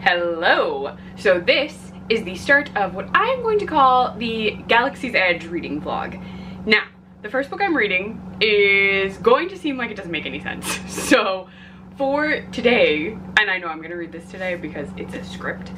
Hello! So this is the start of what I'm going to call the Galaxy's Edge reading vlog. Now, the first book I'm reading is going to seem like it doesn't make any sense. So for today, and I know I'm gonna read this today because it's a script,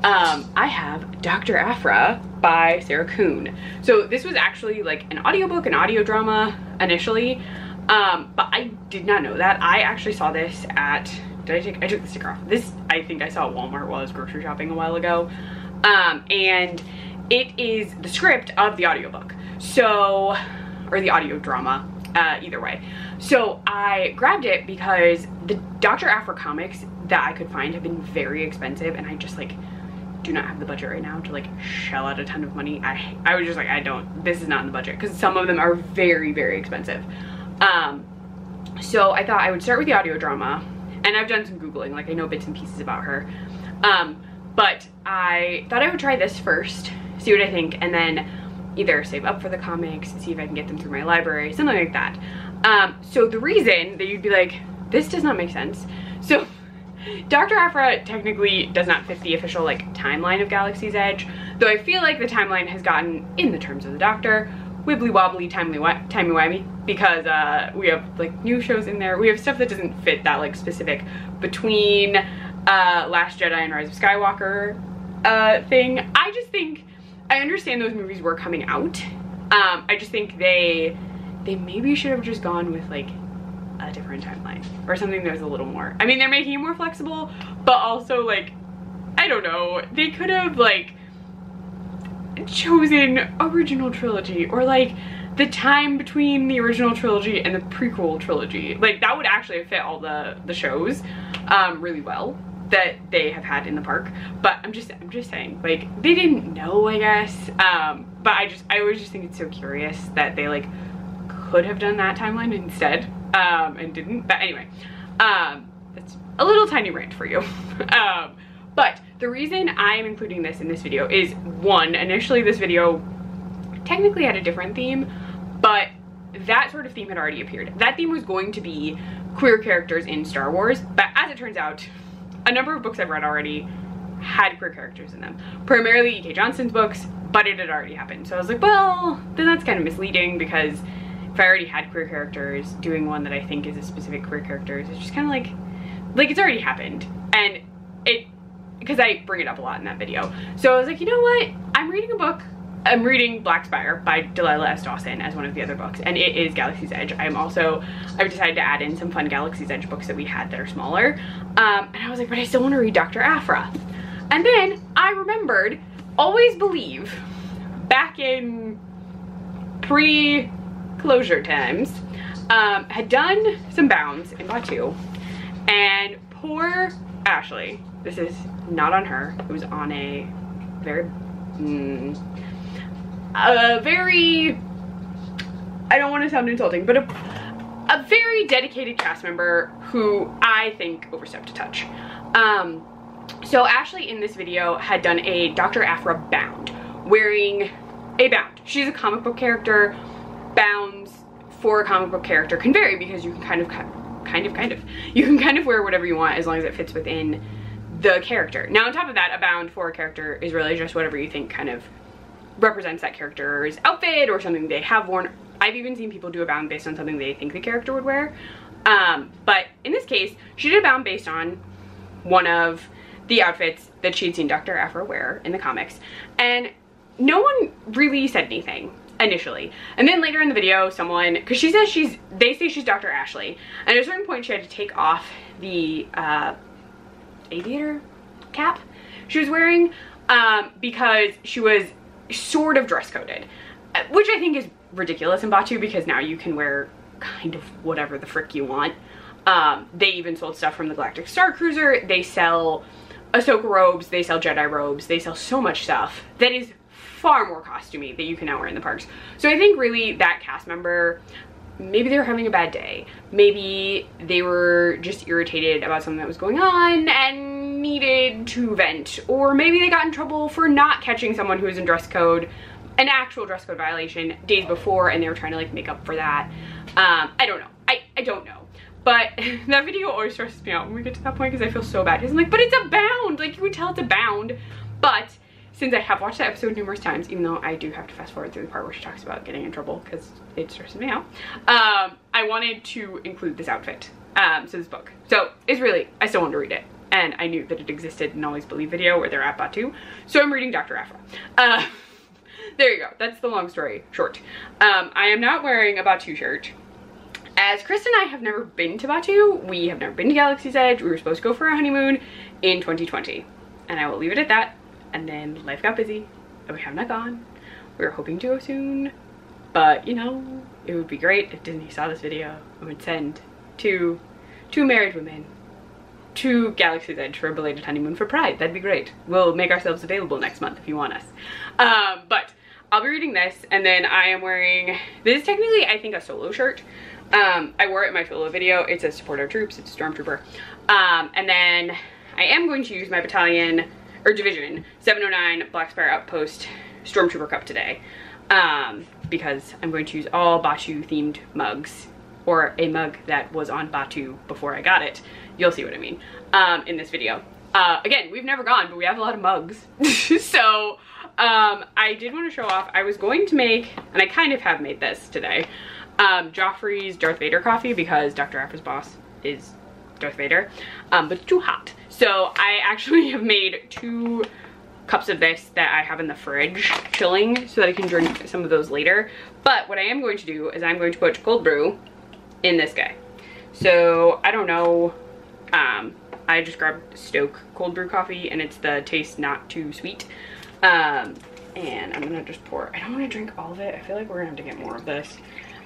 I have Doctor Aphra by Sarah Kuhn. So this was actually like an audiobook, an audio drama initially, but I did not know that. I actually saw this at, I took the sticker off. This, I think I saw at Walmart while I was grocery shopping a while ago. And it is the script of the audiobook. So, or the audio drama, either way. So I grabbed it because the Doctor Aphra comics that I could find have been very expensive, and I just like do not have the budget right now to like shell out a ton of money. I was just like, this is not in the budget, because some of them are very, very expensive. So I thought I would start with the audio drama. And I've done some Googling, like I know bits and pieces about her. But I thought I would try this first, see what I think, and then either save up for the comics, see if I can get them through my library, something like that. So the reason that you'd be like, this does not make sense. So Doctor Aphra technically does not fit the official like timeline of Galaxy's Edge, though I feel like the timeline has gotten, in the terms of the Doctor, wibbly wobbly, timey-wimey, because we have like new shows in there. We have stuff that doesn't fit that like specific between Last Jedi and Rise of Skywalker thing. I just think, I understand those movies were coming out. I just think they maybe should have just gone with like a different timeline or something that was a little more, I mean, they're making it more flexible, but also like, I don't know, they could have like chosen original trilogy, or like the time between the original trilogy and the prequel trilogy. Like that would actually fit all the shows really well that they have had in the park. But I'm just saying, like, they didn't know, I guess. But I always just think it's so curious that they like could have done that timeline instead and didn't. But anyway, that's a little tiny rant for you. But the reason I'm including this in this video is, one, initially this video technically had a different theme, but that sort of theme had already appeared. That theme was going to be queer characters in Star Wars, but as it turns out, a number of books I've read already had queer characters in them. Primarily E.K. Johnston's books, but it had already happened. So I was like, well, then that's kind of misleading, because if I already had queer characters, doing one that I think is a specific queer character is just kind of like it's already happened. And because I bring it up a lot in that video. So I was like, you know what? I'm reading a book. I'm reading Black Spire by Delilah S. Dawson as one of the other books, and it is Galaxy's Edge. I've decided to add in some fun Galaxy's Edge books that we had that are smaller. And I was like, but I still want to read Doctor Aphra. And then I remembered, always believe, back in pre-closure times, had done some bounds in Batu, and poor Ashley, this is not on her, it was on a very, I don't want to sound insulting, but a very dedicated cast member who I think overstepped a touch. So Ashley in this video had done a Doctor Aphra bound, wearing a bound. She's a comic book character. Bounds for a comic book character can vary, because you can kind of you can kind of wear whatever you want as long as it fits within the character. Now on top of that, a bound for a character is really just whatever you think kind of represents that character's outfit or something they have worn. I've even seen people do a bound based on something they think the character would wear. But in this case, she did a bound based on one of the outfits that she'd seen Doctor Aphra wear in the comics. And no one really said anything initially. And then later in the video, someone, because she says they say she's Dr. Ashley. And at a certain point, she had to take off the aviator cap she was wearing because she was sort of dress coded, which I think is ridiculous in Batu, because now you can wear kind of whatever the frick you want. They even sold stuff from the Galactic Star Cruiser. They sell Ahsoka robes, they sell Jedi robes, they sell so much stuff that is far more costumey that you can now wear in the parks. So I think really that cast member, maybe they were having a bad day. Maybe they were just irritated about something that was going on and needed to vent. Or maybe they got in trouble for not catching someone who was in dress code, an actual dress code violation, days before, and they were trying to like make up for that. I don't know. I don't know. But that video always stresses me out when we get to that point because I feel so bad. Because I'm like, but it's a bound. Like, you would tell it's a bound. But since I have watched that episode numerous times, even though I do have to fast forward through the part where she talks about getting in trouble because it stresses me out, I wanted to include this outfit, so this book. So it's really, I still wanted to read it. And I knew that it existed in Always Believe video where they're at Batu. So I'm reading Doctor Aphra. There you go. That's the long story short. I am not wearing a Batu shirt. As Chris and I have never been to Batu, we have never been to Galaxy's Edge. We were supposed to go for a honeymoon in 2020. And I will leave it at that. And then life got busy and we have not gone. We were hoping to go soon. But, you know, it would be great if Disney saw this video and would send two married women to Galaxy's Edge for a belated honeymoon for Pride. That'd be great. We'll make ourselves available next month if you want us. But I'll be reading this, and then I am wearing, this is technically, I think, a solo shirt. I wore it in my solo video. It says support our troops. It's a stormtrooper. And then I am going to use my battalion, or division, 709 Black Spire Outpost Stormtrooper Cup today. Because I'm going to use all Batu themed mugs, or a mug that was on Batu before I got it. You'll see what I mean in this video. Again, we've never gone, but we have a lot of mugs. So I did want to show off. I was going to make, and I kind of have made this today, Joffrey's Darth Vader coffee because Dr. Aphra's boss is Darth Vader, but it's too hot. So I actually have made 2 cups of this that I have in the fridge chilling so that I can drink some of those later. But what I am going to do is I'm going to put cold brew in this guy. So I don't know, I just grabbed Stoke cold brew coffee and it's the taste not too sweet. And I'm gonna just pour, I don't want to drink all of it. I feel like we're gonna have to get more of this.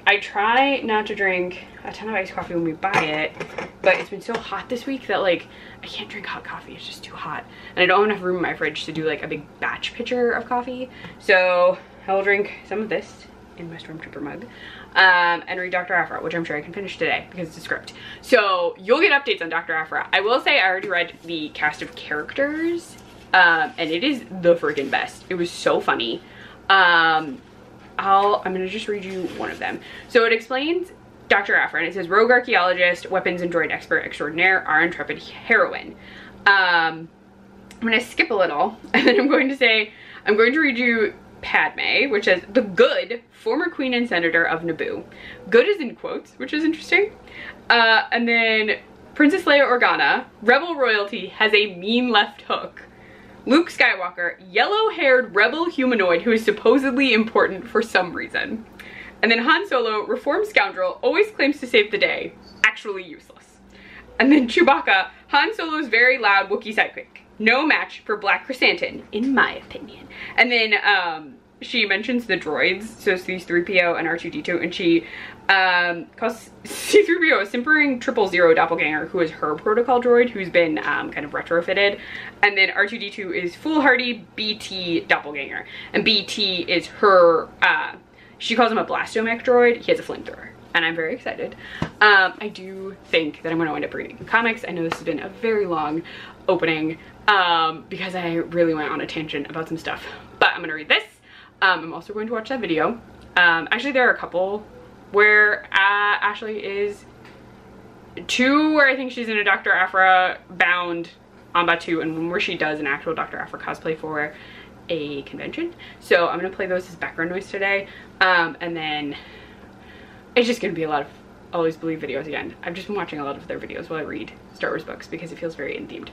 I try not to drink a ton of iced coffee when we buy it, but it's been so hot this week that like I can't drink hot coffee. It's just too hot, and I don't have enough room in my fridge to do like a big batch pitcher of coffee. So I will drink some of this in my Stormtrooper mug and read Doctor Aphra, which I'm sure I can finish today because it's a script. So you'll get updates on Doctor Aphra. I will say I already read the cast of characters, and it is the freaking best. It was so funny. I'm gonna just read you one of them. So it explains Doctor Aphra, and it says, rogue archaeologist, weapons and droid expert extraordinaire, our intrepid heroine. I'm gonna skip a little, and then I'm going to read you Padme, which is the good former queen and senator of Naboo. Good is in quotes, which is interesting. And then Princess Leia Organa, rebel royalty, has a mean left hook. Luke Skywalker, yellow-haired rebel humanoid who is supposedly important for some reason. And then Han Solo, reformed scoundrel, always claims to save the day, actually useless. And then Chewbacca, Han Solo's very loud Wookiee sidekick. No match for Black Chrysanthemum, in my opinion. And then she mentions the droids, so it's these 3PO and R2-D2, and she calls C-3PO a simpering 000 doppelganger who is her protocol droid who's been kind of retrofitted. And then R2-D2 is foolhardy BT doppelganger. And BT is her, she calls him a blastomech droid. He has a flamethrower. And I'm very excited. I do think that I'm gonna wind up reading comics. I know this has been a very long opening because I really went on a tangent about some stuff. But I'm gonna read this. I'm also going to watch that video. Actually, there are a couple where Ashley is, 2 where I think she's in a Doctor Aphra bound on Batu, and one where she does an actual Doctor Aphra cosplay for a convention. So I'm gonna play those as background noise today. And then it's just gonna be a lot of Always Believe videos again. I've just been watching a lot of their videos while I read Star Wars books because it feels very in-themed.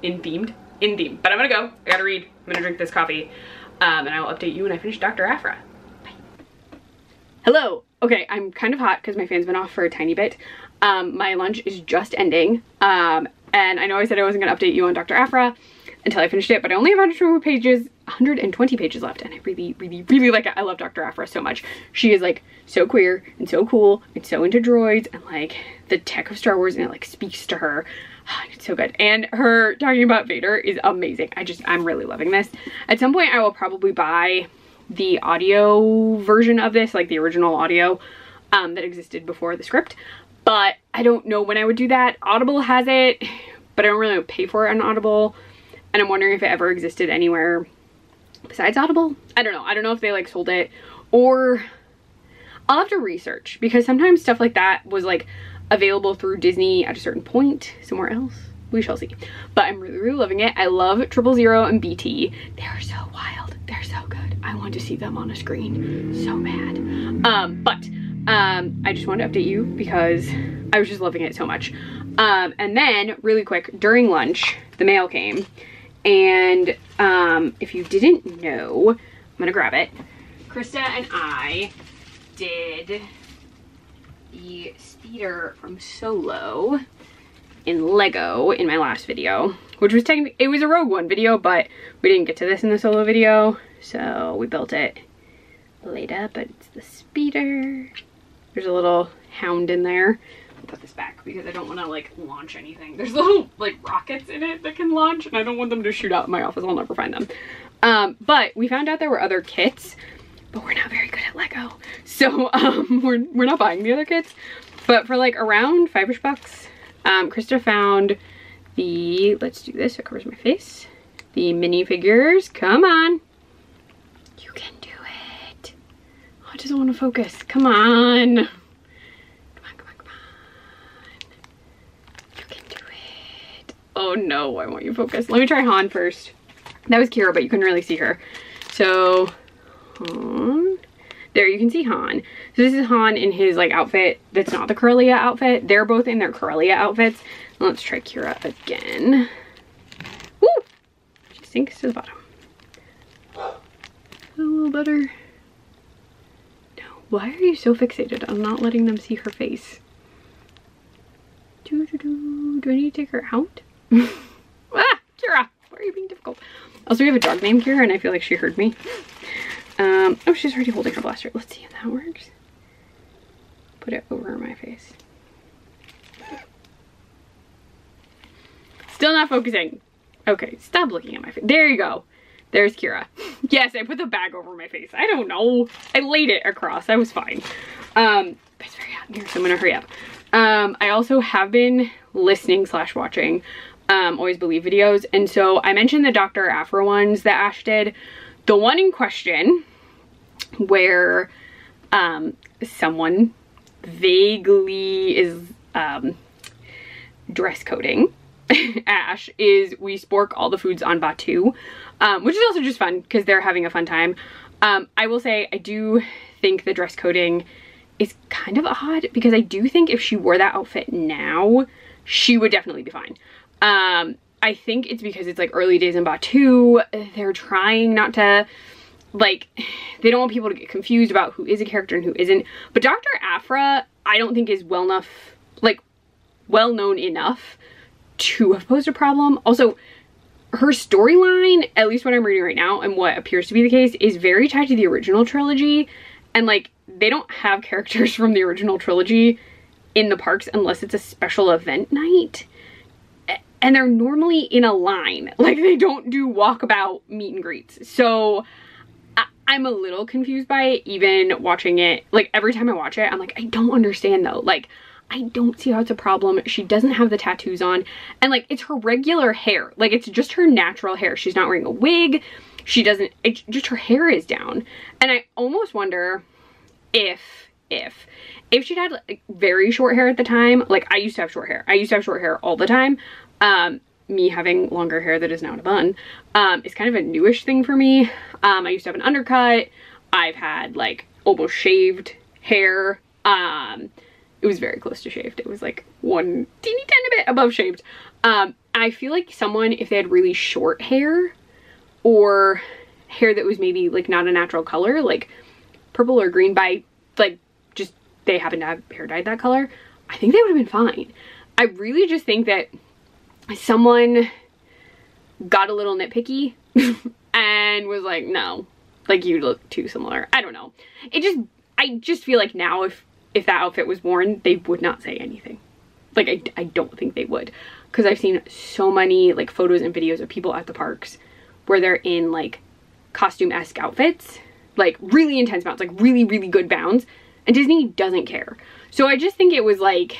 In-theme. But I'm gonna go. I gotta read. I'm gonna drink this coffee. And I will update you when I finish Doctor Aphra. Bye. Hello. Okay, I'm kind of hot because my fan's been off for a tiny bit. My lunch is just ending. And I know I said I wasn't gonna update you on Doctor Aphra until I finished it, but I only have 120 pages left, and I really like it. I love Doctor Aphra so much. She is like so queer and so cool and so into droids and like the tech of Star Wars, and it like speaks to her. It's so good. And her talking about Vader is amazing. I'm really loving this. At some point I will probably buy the audio version of this, like the original audio that existed before the script, but I don't know when I would do that. Audible has it, but I don't really pay for it on Audible, and I'm wondering if it ever existed anywhere besides Audible. I don't know. I don't know if they like sold it, or I'll have to research, because sometimes stuff like that was like available through Disney at a certain point. Somewhere else, we shall see. But I'm really, really loving it. I love 000 and BT. They are so wild. They're so good. I want to see them on a screen so bad. I just wanted to update you because I was just loving it so much. And then really quick, during lunch, the mail came. And if you didn't know, I'm gonna grab it. Krista and I did the speeder from Solo in Lego in my last video, which was technically, it was a Rogue One video, but we didn't get to this in the Solo video, so we built it later. But it's the speeder. There's a little hound in there. I'll put this back because I don't want to like launch anything. There's little like rockets in it that can launch, and I don't want them to shoot out in my office. I'll never find them. But we found out there were other kits, but we're not very good at Lego, so we're not buying the other kits. But for like around $5-ish bucks, Krista found the, let's do this, it covers my face, the minifigures. Come on, you can do it. Oh, it doesn't want to focus. Come on. Come on, come on, come on. You can do it. Oh no, why won't you focus? Let me try Han first. That was Kira, but you couldn't really see her. So Han. There, you can see Han. So this is Han in his like outfit that's not the Corellia outfit. They're both in their Corellia outfits. And let's try Kira again. Woo! She sinks to the bottom. A little better. No. Why are you so fixated on not letting them see her face? Do I need to take her out? Ah, Kira! Why are you being difficult? Also, we have a dog named Kira, and I feel like she heard me. Oh, she's already holding her blaster. Let's see if that works. Put it over my face. Still not focusing. Okay, stop looking at my face. There you go. There's Kira. Yes, I put the bag over my face. I don't know. I laid it across. I was fine. It's very hot in here, so I'm gonna hurry up. I also have been listening / watching Always Believe videos, and so I mentioned the Doctor Aphra ones that Ash did. The one in question where someone vaguely is dress coding Ash is we spork all the foods on Batu, which is also just fun because they're having a fun time. I will say I do think the dress coding is kind of odd because I do think if she wore that outfit now, she would definitely be fine. I think it's because it's like early days in Batu. They're trying not to, like, they don't want people to get confused about who is a character and who isn't. But Doctor Aphra, I don't think is well known enough to have posed a problem. Also, her storyline, at least what I'm reading right now and what appears to be the case, is very tied to the original trilogy. And like, they don't have characters from the original trilogy in the parks unless it's a special event night. And they're normally in a line. Like, they don't do walkabout meet and greets. So I'm a little confused by it, even watching it. Like, every time I watch it, I'm like, I don't understand though. Like, I don't see how it's a problem. She doesn't have the tattoos on. And like, it's her regular hair. Like, it's just her natural hair. She's not wearing a wig. She doesn't, it's just her hair is down. And I almost wonder if she'd had like very short hair at the time. Like, I used to have short hair. I used to have short hair all the time. Me having longer hair that is now in a bun is kind of a newish thing for me. I used to have an undercut. I've had like almost shaved hair. It was very close to shaved. It was like one teeny tiny bit above shaved. I feel like someone, if they had really short hair or hair that was maybe like not a natural color, like purple or green, by like just they happen to have hair dyed that color, I think they would have been fine. I really just think that someone got a little nitpicky and was like, no, like, you look too similar. I don't know. I just feel like now if that outfit was worn, they would not say anything. Like, I don't think they would, because I've seen so many like photos and videos of people at the parks where they're in like costume-esque outfits, like really intense bounds, like really, really good bounds, and Disney doesn't care. So I just think it was like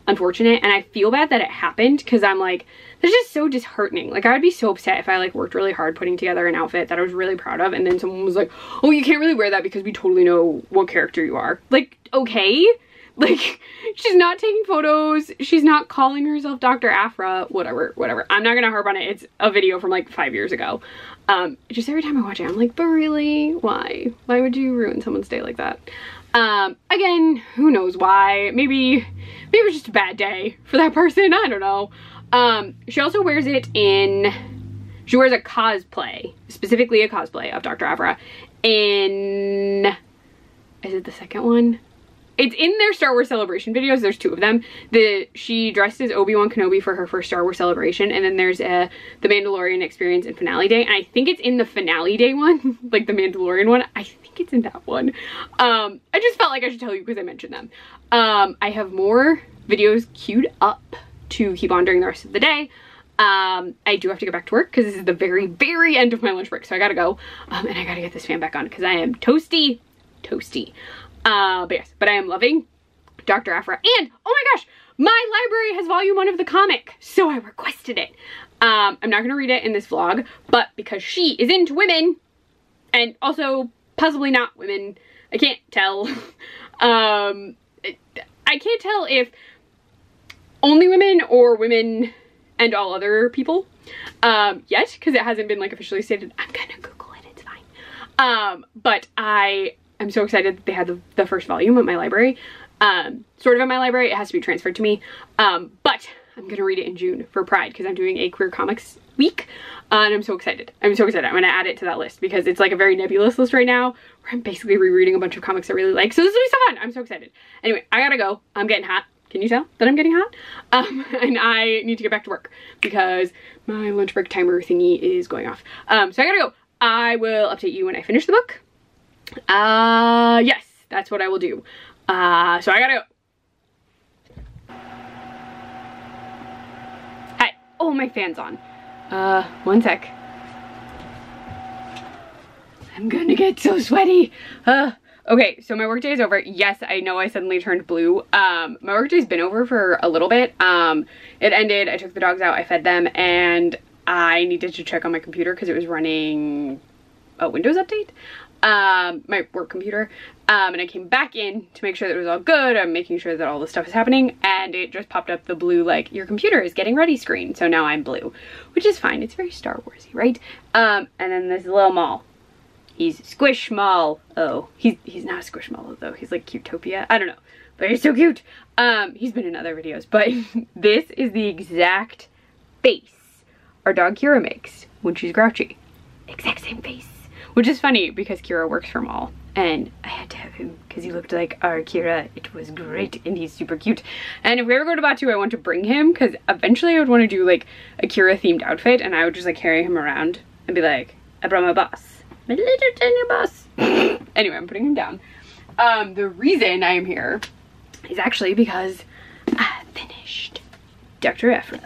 unfortunate, and I feel bad that it happened because I'm like, that's just so disheartening. Like, I would be so upset if I like worked really hard putting together an outfit that I was really proud of, and then someone was like, oh, you can't really wear that because we totally know what character you are. Like, okay, Like, she's not taking photos. She's not calling herself Dr. Aphra. Whatever. I'm not gonna harp on it. It's a video from like 5 years ago. Just every time I watch it, I'm like, but really? Why? Why would you ruin someone's day like that? Again, who knows why? Maybe it's just a bad day for that person. I don't know. She also wears it in, she wears a cosplay, specifically a cosplay of Doctor Aphra in, is it the second one? It's in their Star Wars Celebration videos. There's 2 of them. She dressed as Obi-Wan Kenobi for her first Star Wars Celebration, and then there's the Mandalorian Experience and Finale Day, and I think it's in the Finale Day one, like the Mandalorian one. I think it's in that one. I just felt like I should tell you because I mentioned them. I have more videos queued up to keep on during the rest of the day. I do have to get back to work because this is the very, very end of my lunch break, so I gotta go. And I gotta get this fan back on because I am toasty. But I am loving Dr. Aphra, and oh my gosh, my library has volume 1 of the comic, so I requested it. I'm not gonna read it in this vlog, but because she is into women, and also possibly not women, I can't tell. I can't tell if only women or women and all other people yet, because it hasn't been like officially stated. I'm gonna Google it, it's fine. But I'm so excited that they had the first volume at my library. Sort of at my library, it has to be transferred to me. But I'm gonna read it in June for Pride because I'm doing a queer comics week. And I'm so excited. I'm gonna add it to that list because it's like a very nebulous list right now where I'm basically rereading a bunch of comics I really like. So this will be so fun. I'm so excited. Anyway, I gotta go. I'm getting hot. Can you tell that I'm getting hot? And I need to get back to work because my lunch break timer thingy is going off. So I gotta go. I will update you when I finish the book. Yes, that's what I will do. So I gotta go. Hi. Oh, my fan's on. One sec. I'm gonna get so sweaty. Okay, so my workday is over. Yes, I know I suddenly turned blue. My workday's been over for a little bit. It ended, I took the dogs out, I fed them, and I needed to check on my computer because it was running a Windows update. My work computer, and I came back in to make sure that it was all good. I'm making sure that all the stuff is happening, and it just popped up the blue, like, your computer is getting ready screen. So now I'm blue, which is fine. It's very Star Warsy, right? And then this little Maul. He's Squishmallow. Oh, he's not a Squishmallow though. He's like Cutopia. I don't know, but he's so cute. He's been in other videos, but this is the exact face our dog Kira makes when she's grouchy. Exact same face. Which is funny because Kira works for Maul, and I had to have him because he looked like our Kira. It was great, and he's super cute. And if we ever go to Batu, I want to bring him because eventually I would want to do like a Kira themed outfit, and I would just like carry him around and be like, I brought my boss, my little tiny boss. Anyway, I'm putting him down. The reason I am here is actually because I finished Doctor Aphra.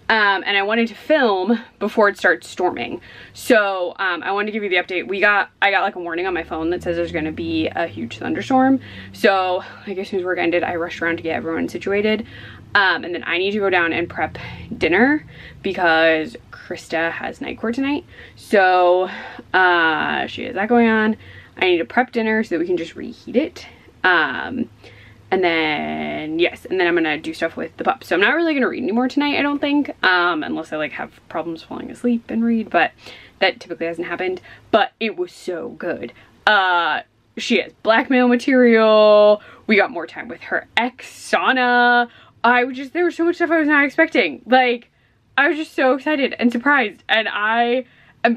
And I wanted to film before it starts storming. So I wanted to give you the update. I got like a warning on my phone that says there's gonna be a huge thunderstorm. So like as soon as work ended, I rushed around to get everyone situated. And then I need to go down and prep dinner because Krista has night court tonight. So she has that going on. I need to prep dinner so that we can just reheat it. And then, yes, and then I'm gonna do stuff with the pup. So I'm not really gonna read anymore tonight, I don't think, unless I like have problems falling asleep and read, but that typically hasn't happened. But it was so good. She has blackmail material. We got more time with her ex, Sana. There was so much stuff I was not expecting. Like, I was just so excited and surprised, and I'm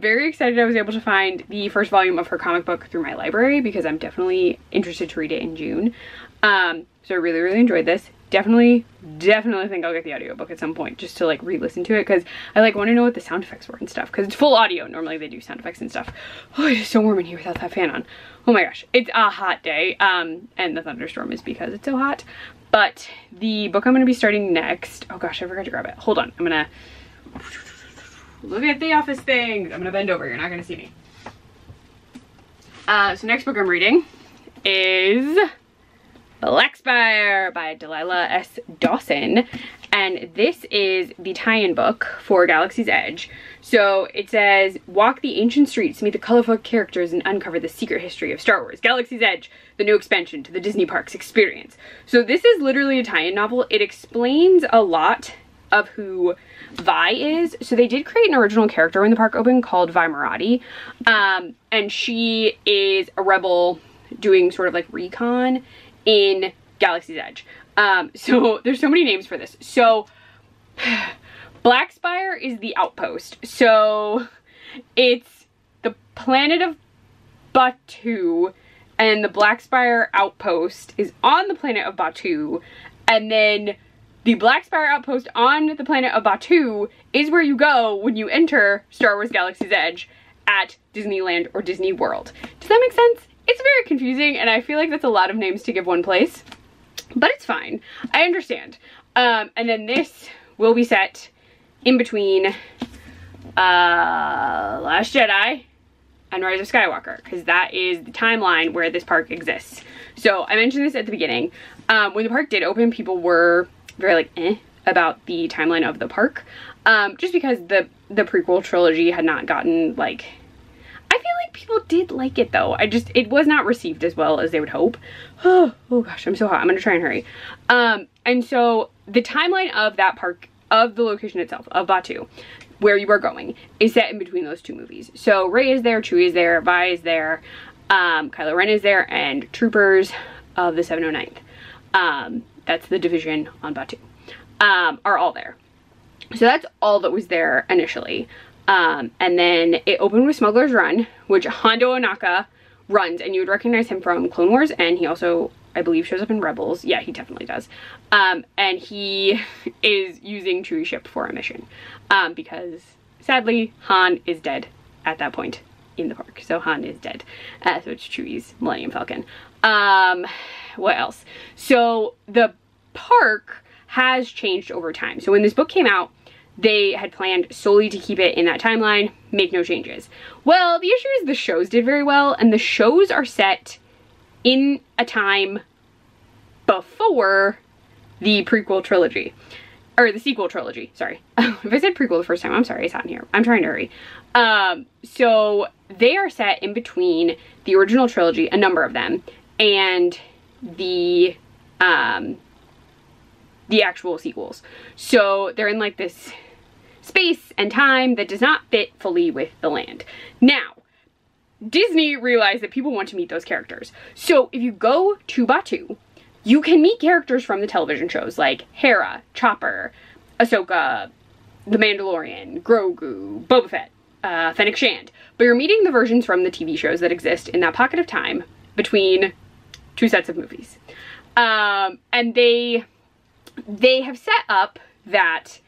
very excited I was able to find the first volume of her comic book through my library because I'm definitely interested to read it in June. So I really, really enjoyed this. Definitely think I'll get the audiobook at some point just to like re-listen to it because I like want to know what the sound effects were and stuff because it's full audio. Normally they do sound effects and stuff. Oh, it is so warm in here without that fan on. Oh my gosh, it's a hot day. And the thunderstorm is because it's so hot. But the book I'm going to be starting next, oh gosh, I forgot to grab it. Hold on, I'm going to look at the office things. I'm going to bend over, you're not going to see me. So next book I'm reading is Spire by Delilah S. Dawson, And this is the tie-in book for Galaxy's Edge. So it says, walk the ancient streets to meet the colorful characters and uncover the secret history of Star Wars. Galaxy's Edge, the new expansion to the Disney Parks experience. So this is literally a tie-in novel. It explains a lot of who Vi is. So they did create an original character when the park opened called Vi Marati. And she is a rebel doing sort of like recon in Galaxy's Edge. So there's so many names for this. So Black Spire is the outpost. So it's the planet of Batuu, and the Black Spire outpost is on the planet of Batuu, and then the Black Spire outpost on the planet of Batuu is where you go when you enter Star Wars Galaxy's Edge at Disneyland or Disney World. Does that make sense? It's very confusing, and I feel like that's a lot of names to give one place, but it's fine. I understand. And then this will be set in between Last Jedi and Rise of Skywalker, because that is the timeline where this park exists. So I mentioned this at the beginning. When the park did open, people were very like about the timeline of the park, just because the prequel trilogy had not gotten like, I feel like people did like it though. It was not received as well as they would hope. Oh gosh, I'm so hot. I'm gonna try and hurry. And so the timeline of that park, of the location itself, of Batuu, where you are going, is set in between those two movies. So Rey is there, Chewie is there, Vi is there, Kylo Ren is there, and troopers of the 709th, that's the division on Batuu, are all there. So that's all that was there initially. And then it opened with Smuggler's Run, which Hondo Ohnaka runs, and you would recognize him from Clone Wars, and he also, I believe, shows up in Rebels. Yeah, he definitely does. And he is using Chewie's ship for a mission, because sadly Han is dead at that point in the park. So Han is dead. So it's Chewie's Millennium Falcon. What else? So the park has changed over time. So when this book came out, they had planned solely to keep it in that timeline, make no changes. Well, the issue is the shows did very well, and the shows are set in a time before the prequel trilogy, or the sequel trilogy, sorry. If I said prequel the first time, I'm sorry, it's hot in here. I'm trying to hurry. So they are set in between the original trilogy, a number of them, and the actual sequels. So they're in like this space and time that does not fit fully with the land. Now, Disney realized that people want to meet those characters. So if you go to Batuu, you can meet characters from the television shows like Hera, Chopper, Ahsoka, The Mandalorian, Grogu, Boba Fett, Fennec Shand. But you're meeting the versions from the TV shows that exist in that pocket of time between two sets of movies. And they have set up that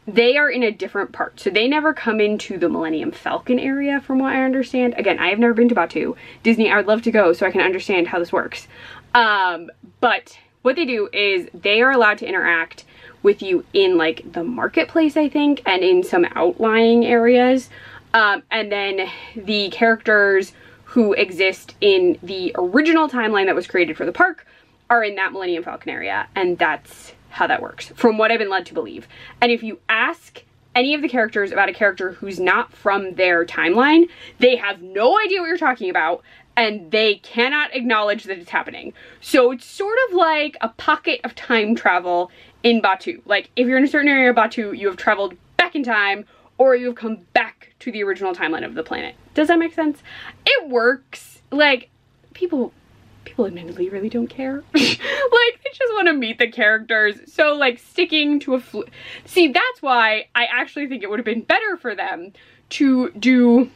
they are in a different part. So they never come into the Millennium Falcon area, from what I understand. Again, I have never been to Batuu. Disney, I would love to go so I can understand how this works. But what they do is they are allowed to interact with you in like the marketplace, I think, and in some outlying areas. And then the characters who exist in the original timeline that was created for the park are in that Millennium Falcon area, and that's how that works, from what I've been led to believe. And if you ask any of the characters about a character who's not from their timeline, they have no idea what you're talking about, and they cannot acknowledge that it's happening. So it's sort of like a pocket of time travel in Batuu. Like, if you're in a certain area of Batuu, you have traveled back in time, or you have come back to the original timeline of the planet. Does that make sense? It works. Like, people admittedly really don't care. Like, they just want to meet the characters. So like sticking to see, that's why I actually think it would have been better for them to do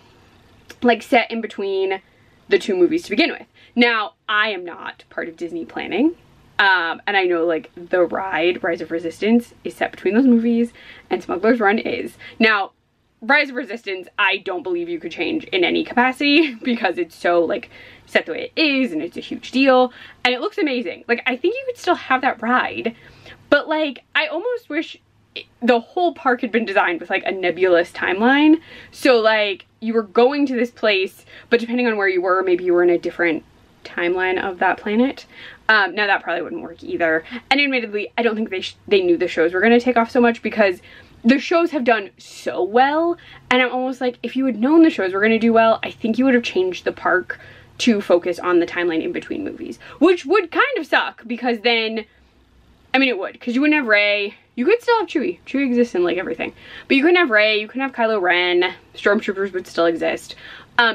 like set in between the two movies to begin with. Now, I am not part of Disney planning. And I know like the ride, Rise of Resistance, is set between those movies, and Smuggler's Run is. Now, Rise of Resistance, I don't believe you could change in any capacity because it's so like set the way it is, and it's a huge deal, and it looks amazing. Like, I think you could still have that ride, but like, I almost wish the whole park had been designed with like a nebulous timeline. So like, you were going to this place, but depending on where you were, maybe you were in a different timeline of that planet. Now that probably wouldn't work either. And admittedly, I don't think they knew the shows were going to take off so much, because the shows have done so well. And I'm almost like, if you had known the shows were going to do well, I think you would have changed the park to focus on the timeline in between movies, which would kind of suck, because then, I mean, it would, because you wouldn't have Rey. You could still have Chewie. Chewie exists in like everything, but you couldn't have Rey, you couldn't have Kylo Ren, Stormtroopers would still exist.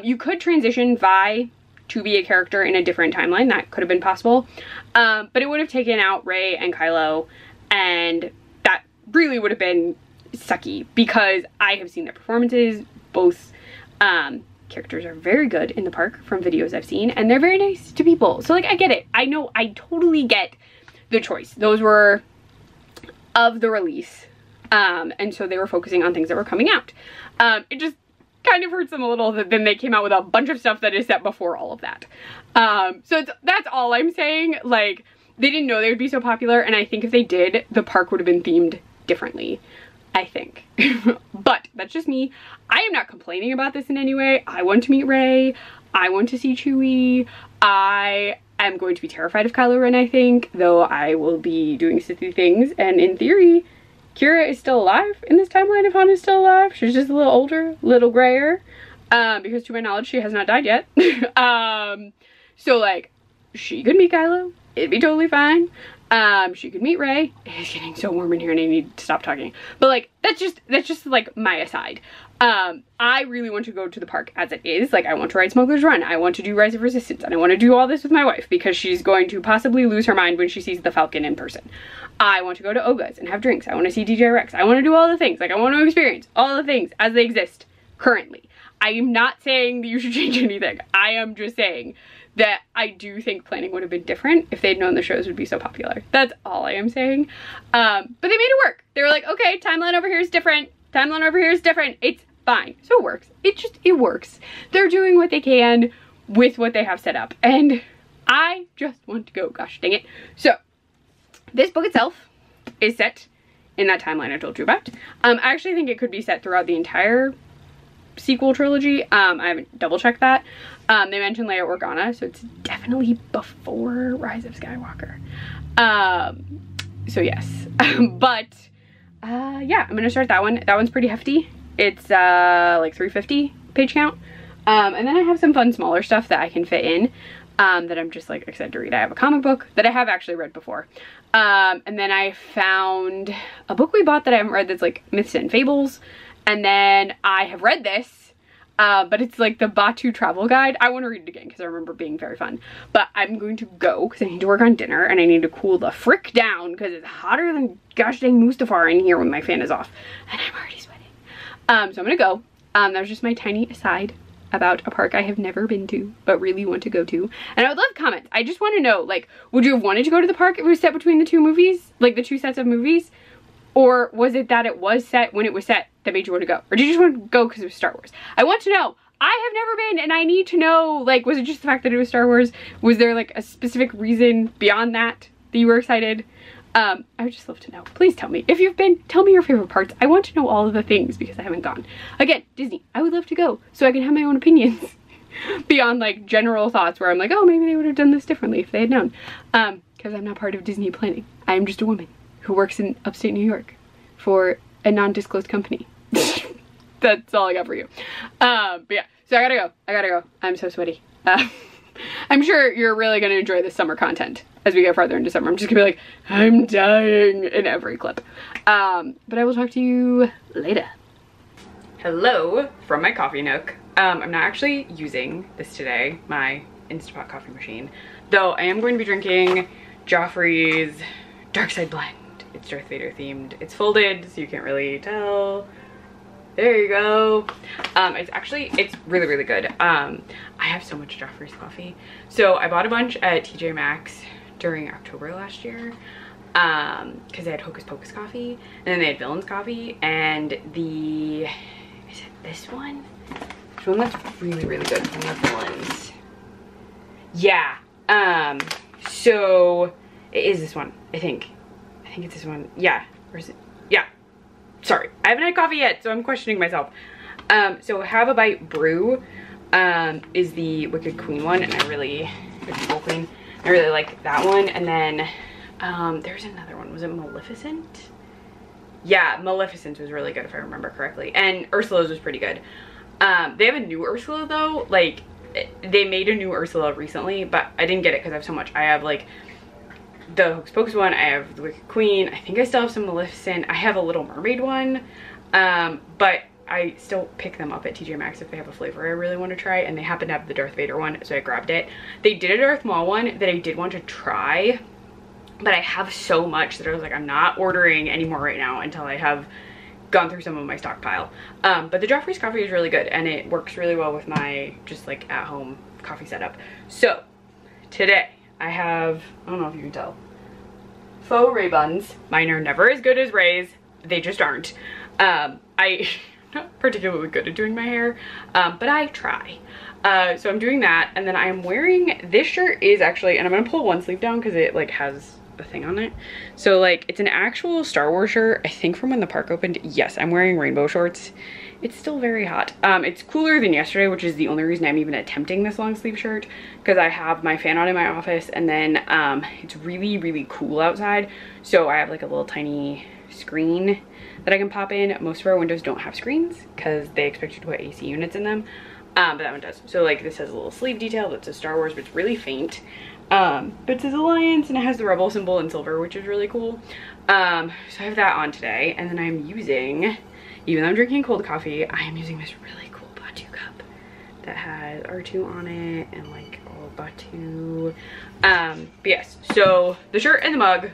You could transition Vi to be a character in a different timeline. That could have been possible. But it would have taken out Rey and Kylo, and that really would have been sucky, because I have seen their performances. Both characters are very good in the park from videos I've seen, and they're very nice to people. So like, I get it. I know, I totally get the choice. Those were of the release. And so they were focusing on things that were coming out. It just kind of hurts them a little that then they came out with a bunch of stuff that is set before all of that. So that's all I'm saying. Like, they didn't know they would be so popular, and I think if they did, the park would have been themed differently, I think. But that's just me. I am not complaining about this in any way. I want to meet Rey. I want to see Chewie. I am going to be terrified of Kylo Ren, I think, though I will be doing Sithy things, and in theory, Kira is still alive in this timeline if Han is still alive. She's just a little older, a little grayer, because to my knowledge, she has not died yet. So like, she could meet Kylo. It'd be totally fine. She could meet Rey. It's getting so warm in here and I need to stop talking. But like, that's just like my aside. I really want to go to the park as it is. Like, I want to ride Smuggler's Run. I want to do Rise of Resistance, and I want to do all this with my wife because she's going to possibly lose her mind when she sees the Falcon in person. I want to go to Oga's and have drinks. I want to see DJ Rex. I want to do all the things. Like, I want to experience all the things as they exist currently. I am not saying that you should change anything. I am just saying that I do think planning would have been different if they'd known the shows would be so popular. That's all I am saying. But they made it work. They were like, okay, timeline over here is different. Timeline over here is different. It's fine. So it works. It works. They're doing what they can with what they have set up. And I just want to go. Gosh dang it. So this book itself is set in that timeline I told you about. I actually think it could be set throughout the entire sequel trilogy. I haven't double checked that. They mentioned Leia Organa, so it's definitely before Rise of Skywalker. So yes. But yeah, I'm gonna start that one. That one's pretty hefty. It's like 350 page count. And then I have some fun smaller stuff that I can fit in that I'm just like excited to read. I have a comic book that I have actually read before. And then I found a book we bought that I haven't read that's like Myths and Fables. And then I have read this, but it's like the Batu travel guide. I want to read it again because I remember it being very fun. But I'm going to go because I need to work on dinner and I need to cool the frick down because it's hotter than gosh dang Mustafar in here when my fan is off. And I'm already sweating. So I'm gonna go. That was just my tiny aside about a park I have never been to but really want to go to. And I would love comments. I just want to know, like, would you have wanted to go to the park if it was set between the two movies? Like the two sets of movies? Or was it that it was set when it was set that made you want to go? Or did you just want to go because it was Star Wars? I want to know. I have never been and I need to know, like, was it just the fact that it was Star Wars? Was there like a specific reason beyond that that you were excited? I would just love to know. Please tell me. If you've been, tell me your favorite parts. I want to know all of the things because I haven't gone. Again, Disney, I would love to go so I can have my own opinions beyond like general thoughts where I'm like, oh, maybe they would have done this differently if they had known. Because I'm not part of Disney planning. I am just a woman who works in upstate New York for a non-disclosed company. That's all I got for you. But yeah, so I gotta go. I'm so sweaty. I'm sure you're really gonna enjoy this summer content as we get farther into summer. I'm just gonna be like, I'm dying in every clip. But I will talk to you later. Hello from my coffee nook. I'm not actually using this today, my Instapot coffee machine, though I am going to be drinking Joffrey's Dark Side Blend. It's Darth Vader themed. It's folded, so you can't really tell. There you go. It's really, really good. I have so much Joffrey's coffee. So I bought a bunch at TJ Maxx during October last year because they had Hocus Pocus coffee and then they had Villains coffee and is it this one? There's one that's really, really good from the Villains. Yeah. So it is this one, I think it's this one. Yeah. Or is it? Yeah. Sorry, I haven't had coffee yet, so I'm questioning myself. So Have a Bite Brew is the Wicked Queen one, and I really, Wicked Queen, I really like that one. And then there's another one. Was it Maleficent? Yeah, Maleficent was really good if I remember correctly. And Ursula's was pretty good. They have a new Ursula though. Like, they made a new Ursula recently, but I didn't get it because I have so much. I have like the Hocus Pocus one, I have the Wicked Queen, I think I still have some Maleficent, I have a Little Mermaid one, but I still pick them up at TJ Maxx if they have a flavor I really want to try, and they happen to have the Darth Vader one, so I grabbed it. They did a Darth Maul one that I did want to try, but I have so much that I was like, I'm not ordering anymore right now until I have gone through some of my stockpile. But the Joffrey's coffee is really good, and it works really well with my just like at home coffee setup. So today I have, I don't know if you can tell, faux Ray buns. Mine are never as good as Ray's. They just aren't. I'm not particularly good at doing my hair, but I try. So I'm doing that, and then I'm wearing, this shirt is actually, and I'm gonna pull one sleeve down because it like has a thing on it. So like, it's an actual Star Wars shirt, I think from when the park opened. Yes, I'm wearing rainbow shorts. It's still very hot. It's cooler than yesterday, which is the only reason I'm even attempting this long sleeve shirt, because I have my fan on in my office, and then it's really, really cool outside. So I have like a little tiny screen that I can pop in. Most of our windows don't have screens because they expect you to put AC units in them, but that one does. So like, this has a little sleeve detail that says Star Wars, but it's really faint. But it says Alliance, and it has the Rebel symbol in silver, which is really cool. So I have that on today, and then I'm using, even though I'm drinking cold coffee, I am using this really cool Batu cup that has R2 on it and like all Batu. But yes, so the shirt and the mug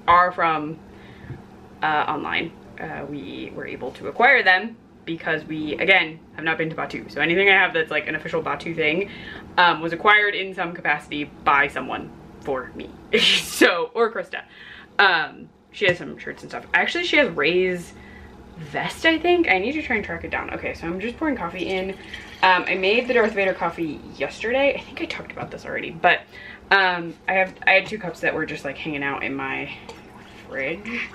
are from online. We were able to acquire them because we, again, have not been to Batu. So anything I have that's like an official Batu thing was acquired in some capacity by someone for me. So, or Krista. She has some shirts and stuff. Actually, she has Ray's vest, I think. I need to try and track it down. Okay, so I'm just pouring coffee in. I made the Darth Vader coffee yesterday. I think I talked about this already, but I had 2 cups that were just like hanging out in my fridge.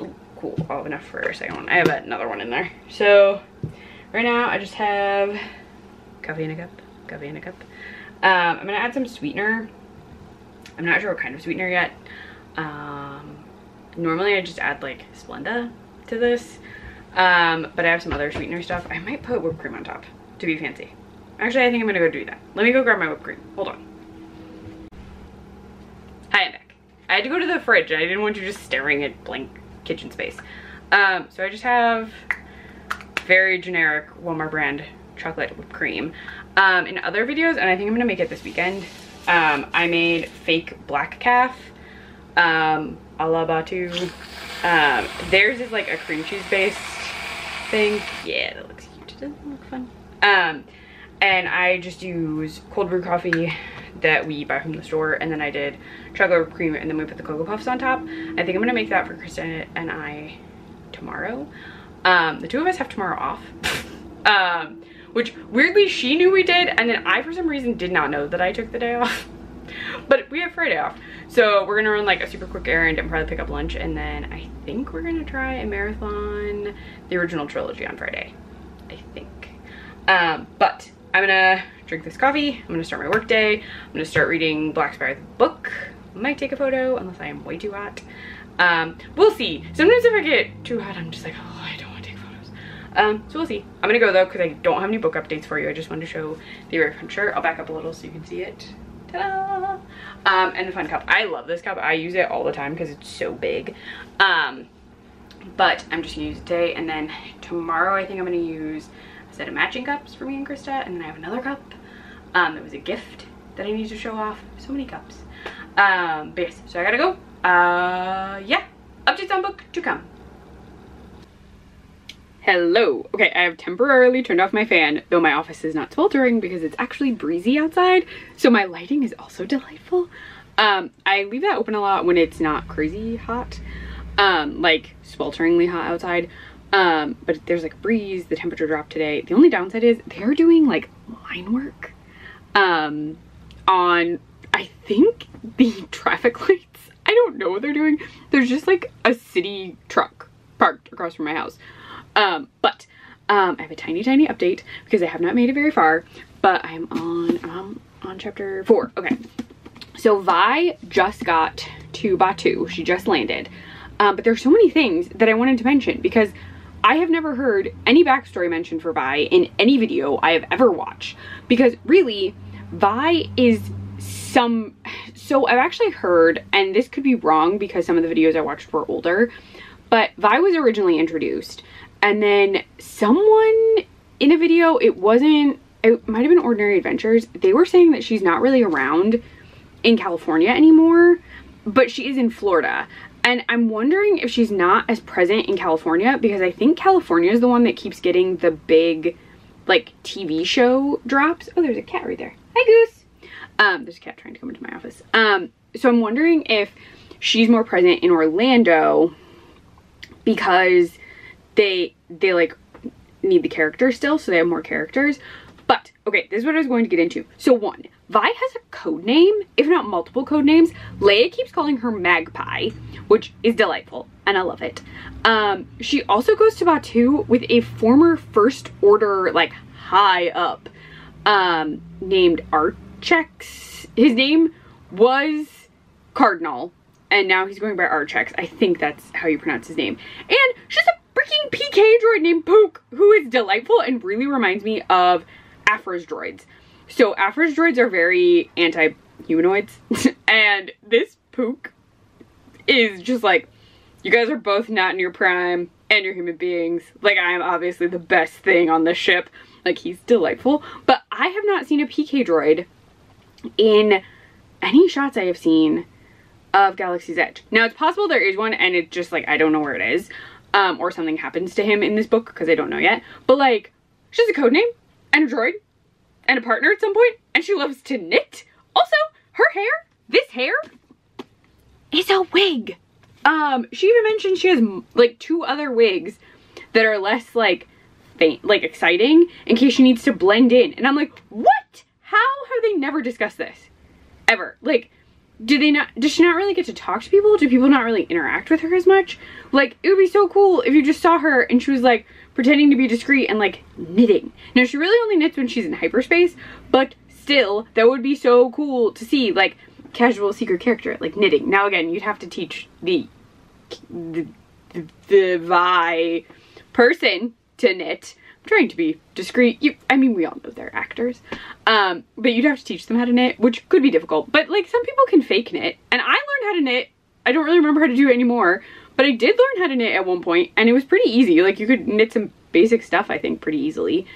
Ooh, cool. I'll have enough for a second one. I have another one in there. So right now I just have coffee in a cup, coffee in a cup. I'm gonna add some sweetener. I'm not sure what kind of sweetener yet. Normally I just add like Splenda to this, but I have some other sweetener stuff. I might put whipped cream on top to be fancy. Actually, I think I'm gonna go do that. Let me go grab my whipped cream. Hold on. Hi, I'm back. I had to go to the fridge. I didn't want you just staring at blank kitchen space. So I just have very generic Walmart brand chocolate whipped cream. In other videos, and I think I'm gonna make it this weekend, I made fake black calf a la Batu. Theirs is like a cream cheese based thing. Yeah, that looks cute. Doesn't it look fun? And I just use cold brew coffee that we buy from the store, and then I did chocolate whipped cream, and then we put the Cocoa Puffs on top. I think I'm gonna make that for Krista and I tomorrow. The 2 of us have tomorrow off. Which weirdly she knew we did, and then I for some reason did not know that I took the day off. But we have Friday off, so we're gonna run like a super quick errand and probably pick up lunch, and then I think we're gonna try and marathon the original trilogy on Friday, I think. But I'm gonna drink this coffee, I'm gonna start my work day, I'm gonna start reading Black Spire the book. I might take a photo unless I am way too hot. We'll see. Sometimes if I get too hot, I'm just like, oh, I don't want to take photos. So we'll see. I'm gonna go though because I don't have any book updates for you. I just wanted to show the very fun shirt. I'll back up a little so you can see it. Ta-da! And the fun cup. I love this cup. I use it all the time because it's so big. But I'm just gonna use it today, and then tomorrow I think I'm gonna use a set of matching cups for me and Krista, and then I have another cup that was a gift that I need to show off. So many cups. But yes, so I gotta go. Yeah, updates on book to come. Hello. Okay, I have temporarily turned off my fan, though my office is not sweltering because it's actually breezy outside, so my lighting is also delightful. I leave that open a lot when it's not crazy hot, like swelteringly hot outside, but there's like a breeze, the temperature dropped today. The only downside is they're doing like line work on, I think, the traffic lights. I don't know what they're doing. There's just like a city truck parked across from my house. But I have a tiny update because I have not made it very far, but I'm on chapter 4. Okay, So Vi just got to Batu. She just landed. But there's so many things that I wanted to mention because I have never heard any backstory mentioned for Vi in any video I have ever watched. Because really, Vi is so I've actually heard, and this could be wrong because some of the videos I watched were older, but Vi was originally introduced, and then someone in a video, it might have been Ordinary Adventures, they were saying that she's not really around in California anymore, but she is in Florida. And I'm wondering if she's not as present in California because I think California is the one that keeps getting the big, like, TV show drops. Oh, there's a cat right there. Hi, Goose. There's a cat trying to come into my office. So I'm wondering if she's more present in Orlando because they like need the characters still, so they have more characters. But okay, this is what I was going to get into. So one, Vi has a code name, if not multiple code names. Leia keeps calling her Magpie, which is delightful, and I love it. She also goes to Batu with a former First Order, like, high up, named Archex. His name was Cardinal, and now he's going by Archex. I think that's how you pronounce his name. And she's a freaking PK droid named Pook, who is delightful and really reminds me of Aphra's droids. So Aphra's droids are very anti-humanoids, and this Pook is just like, you guys are both not in your prime, and you're human beings. Like, I am obviously the best thing on this ship. Like, he's delightful. But I have not seen a PK droid in any shots I have seen of Galaxy's Edge. Now, it's possible there is one, and it's just like, I don't know where it is. Or something happens to him in this book, because I don't know yet. But like, she has a code name, and a droid, and a partner at some point, and she loves to knit. Also, her hair, this hair, is a wig. She even mentioned she has like 2 other wigs that are less like faint, like exciting, in case she needs to blend in. And I'm like, what? How have they never discussed this? Ever? Like, does she not really get to talk to people? Do people not really interact with her as much? Like, it would be so cool if you just saw her and she was like pretending to be discreet and like knitting. Now, she really only knits when she's in hyperspace, but still, that would be so cool to see, like, casual secret character, like knitting. Now, again, you'd have to teach the Vi person to knit. I'm trying to be discreet. I mean, we all know they're actors. But you'd have to teach them how to knit, which could be difficult. But like, some people can fake knit, and I learned how to knit. I don't really remember how to do it anymore, but I did learn how to knit at one point, and it was pretty easy. Like, you could knit some basic stuff, I think, pretty easily.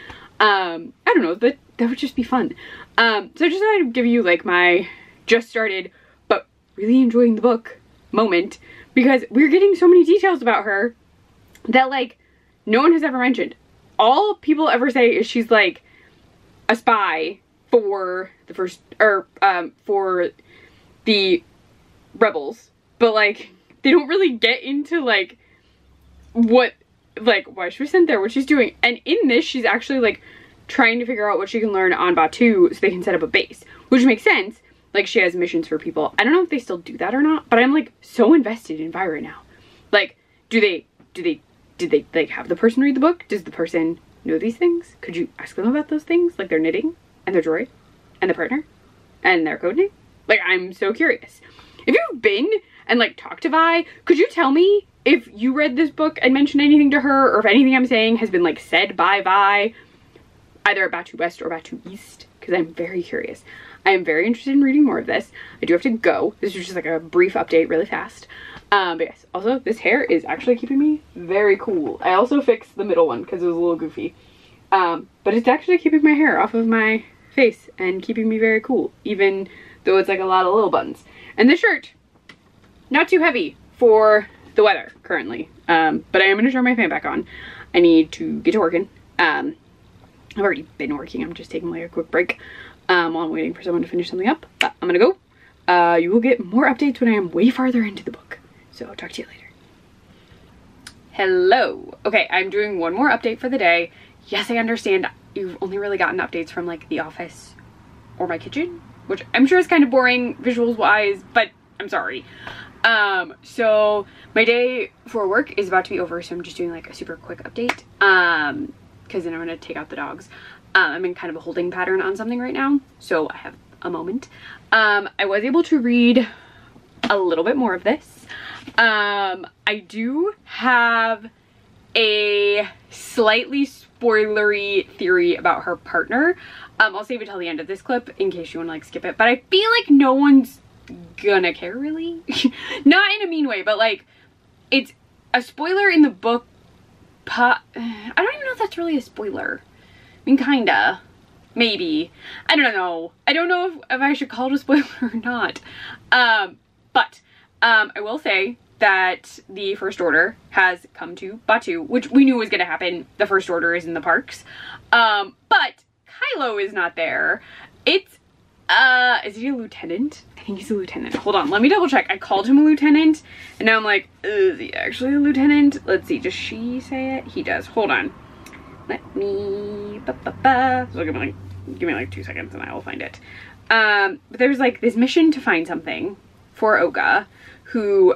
I don't know, but that would just be fun. So I just thought I'd give you like my just started, but really enjoying the book moment, because we're getting so many details about her that like no one has ever mentioned. All people ever say is she's like a spy for the first, or for the rebels, but like they don't really get into like what, like, why she was sent there, what she's doing. And in this, she's actually like trying to figure out what she can learn on Batu so they can set up a base, which makes sense. Like, she has missions for people. I don't know if they still do that or not, but I'm like so invested in Vi right now. Like, did they like have the person read the book? Does the person know these things? Could you ask them about those things? Like their knitting and their droid and their partner and their code name? Like, I'm so curious. If you've been and like talked to Vi, could you tell me if you read this book and mentioned anything to her, or if anything I'm saying has been like said by Vi, either at Batu West or Batu East? Because I'm very curious. I am very interested in reading more of this. I do have to go. This is just like a brief update really fast. But yes, also this hair is actually keeping me very cool. I also fixed the middle one because it was a little goofy. But it's actually keeping my hair off of my face and keeping me very cool, even though it's like a lot of little buttons. And this shirt, not too heavy for the weather currently. But I am going to turn my fan back on. I need to get to working. I've already been working. I'm just taking like a quick break while I'm waiting for someone to finish something up. But I'm gonna go. You will get more updates when I am way farther into the book. So I'll talk to you later. Hello. Okay, I'm doing one more update for the day. Yes, I understand you've only really gotten updates from like the office or my kitchen, which I'm sure is kind of boring visuals wise, but I'm sorry. So my day for work is about to be over, so I'm just doing like a super quick update. Because then I'm gonna take out the dogs. I'm in kind of a holding pattern on something right now, so I have a moment. I was able to read a little bit more of this. I do have a slightly spoilery theory about her partner. I'll save it till the end of this clip in case you want to like skip it, but I feel like no one's gonna care really. Not in a mean way, but like it's a spoiler in the book. I don't even know if that's really a spoiler. I mean, kinda, maybe. I don't know. I don't know if I should call it a spoiler or not. But I will say that the First Order has come to Batuu, which we knew was going to happen. The First Order is in the parks. But Kylo is not there. It's, is he a lieutenant? I think he's a lieutenant. Hold on, let me double check. I called him a lieutenant, and now I'm like, is he actually a lieutenant? Let's see, does she say it? He does. Hold on. Let me, so give me like 2 seconds and I will find it. But there's like this mission to find something for Oga, who,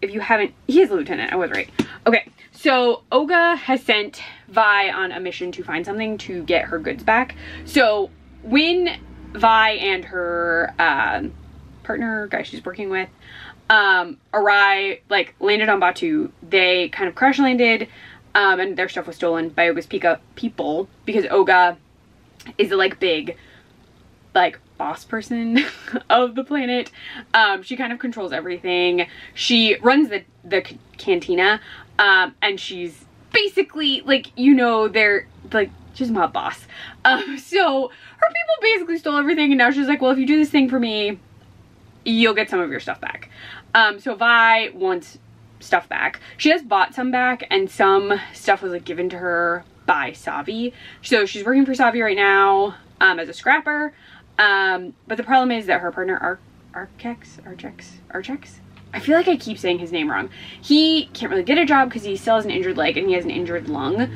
if you haven't, he is a lieutenant, I was right. Okay, so Oga has sent Vi on a mission to find something to get her goods back. So when Vi and her partner, guy she's working with, landed on Batuu, they kind of crash landed, and their stuff was stolen by Oga's people, because Oga is the like big like boss person of the planet. She kind of controls everything. She runs the cantina, and she's basically like, you know, they're like, she's my boss. So her people basically stole everything, and now she's like, well, if you do this thing for me, you'll get some of your stuff back. So Vi wants stuff back. She has bought some back, and some stuff was like given to her by Savi. So she's working for Savi right now, as a scrapper. But the problem is that her partner Archex, I feel like I keep saying his name wrong. He can't really get a job because he still has an injured leg and he has an injured lung.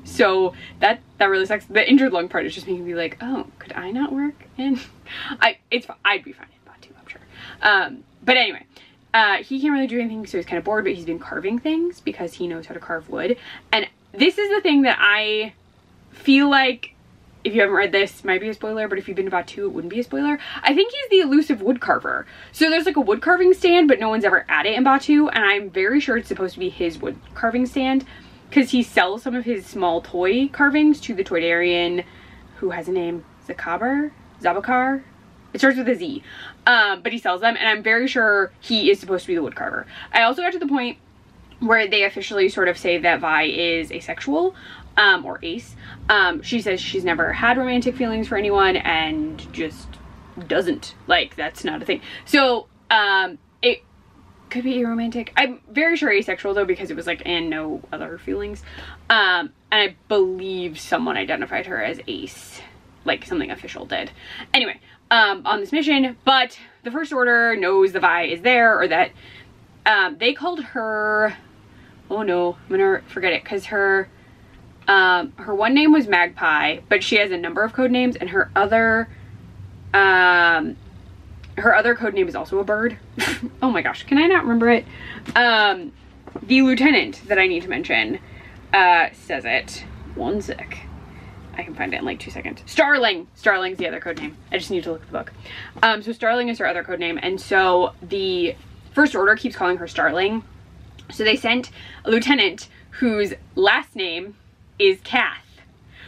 So that really sucks. The injured lung part is just making me like, oh, could I not work? And I'd be fine in Batuu, I'm sure. But anyway, he can't really do anything, so he's kind of bored, but he's been carving things because he knows how to carve wood. And this is the thing that I feel like, if you haven't read this, might be a spoiler, but if you've been to Batuu, it wouldn't be a spoiler. I think he's the elusive wood carver. So there's like a wood carving stand, but no one's ever at it in Batuu, and I'm very sure it's supposed to be his wood carving stand, because he sells some of his small toy carvings to the Toydarian, who has a name, Zabakar? It starts with a Z. But he sells them, and I'm very sure he is supposed to be the wood carver. I also got to the point where they officially sort of say that Vi is asexual, or ace. She says she's never had romantic feelings for anyone and just doesn't. Like, that's not a thing. So, it could be aromantic. I'm very sure asexual though, because it was like, and no other feelings. And I believe someone identified her as ace, like something official did. Anyway, on this mission, but the First Order knows the Vi is there, or that, they called her, oh no, I'm gonna forget it, because her one name was Magpie, but she has a number of code names, and her other code name is also a bird. Oh my gosh, can I not remember it? The lieutenant that I need to mention says it. One sec. I can find it in like 2 seconds. Starling! Starling's the other code name. I just need to look at the book. So Starling is her other code name, and so the First Order keeps calling her Starling. So they sent a lieutenant whose last name is Kath,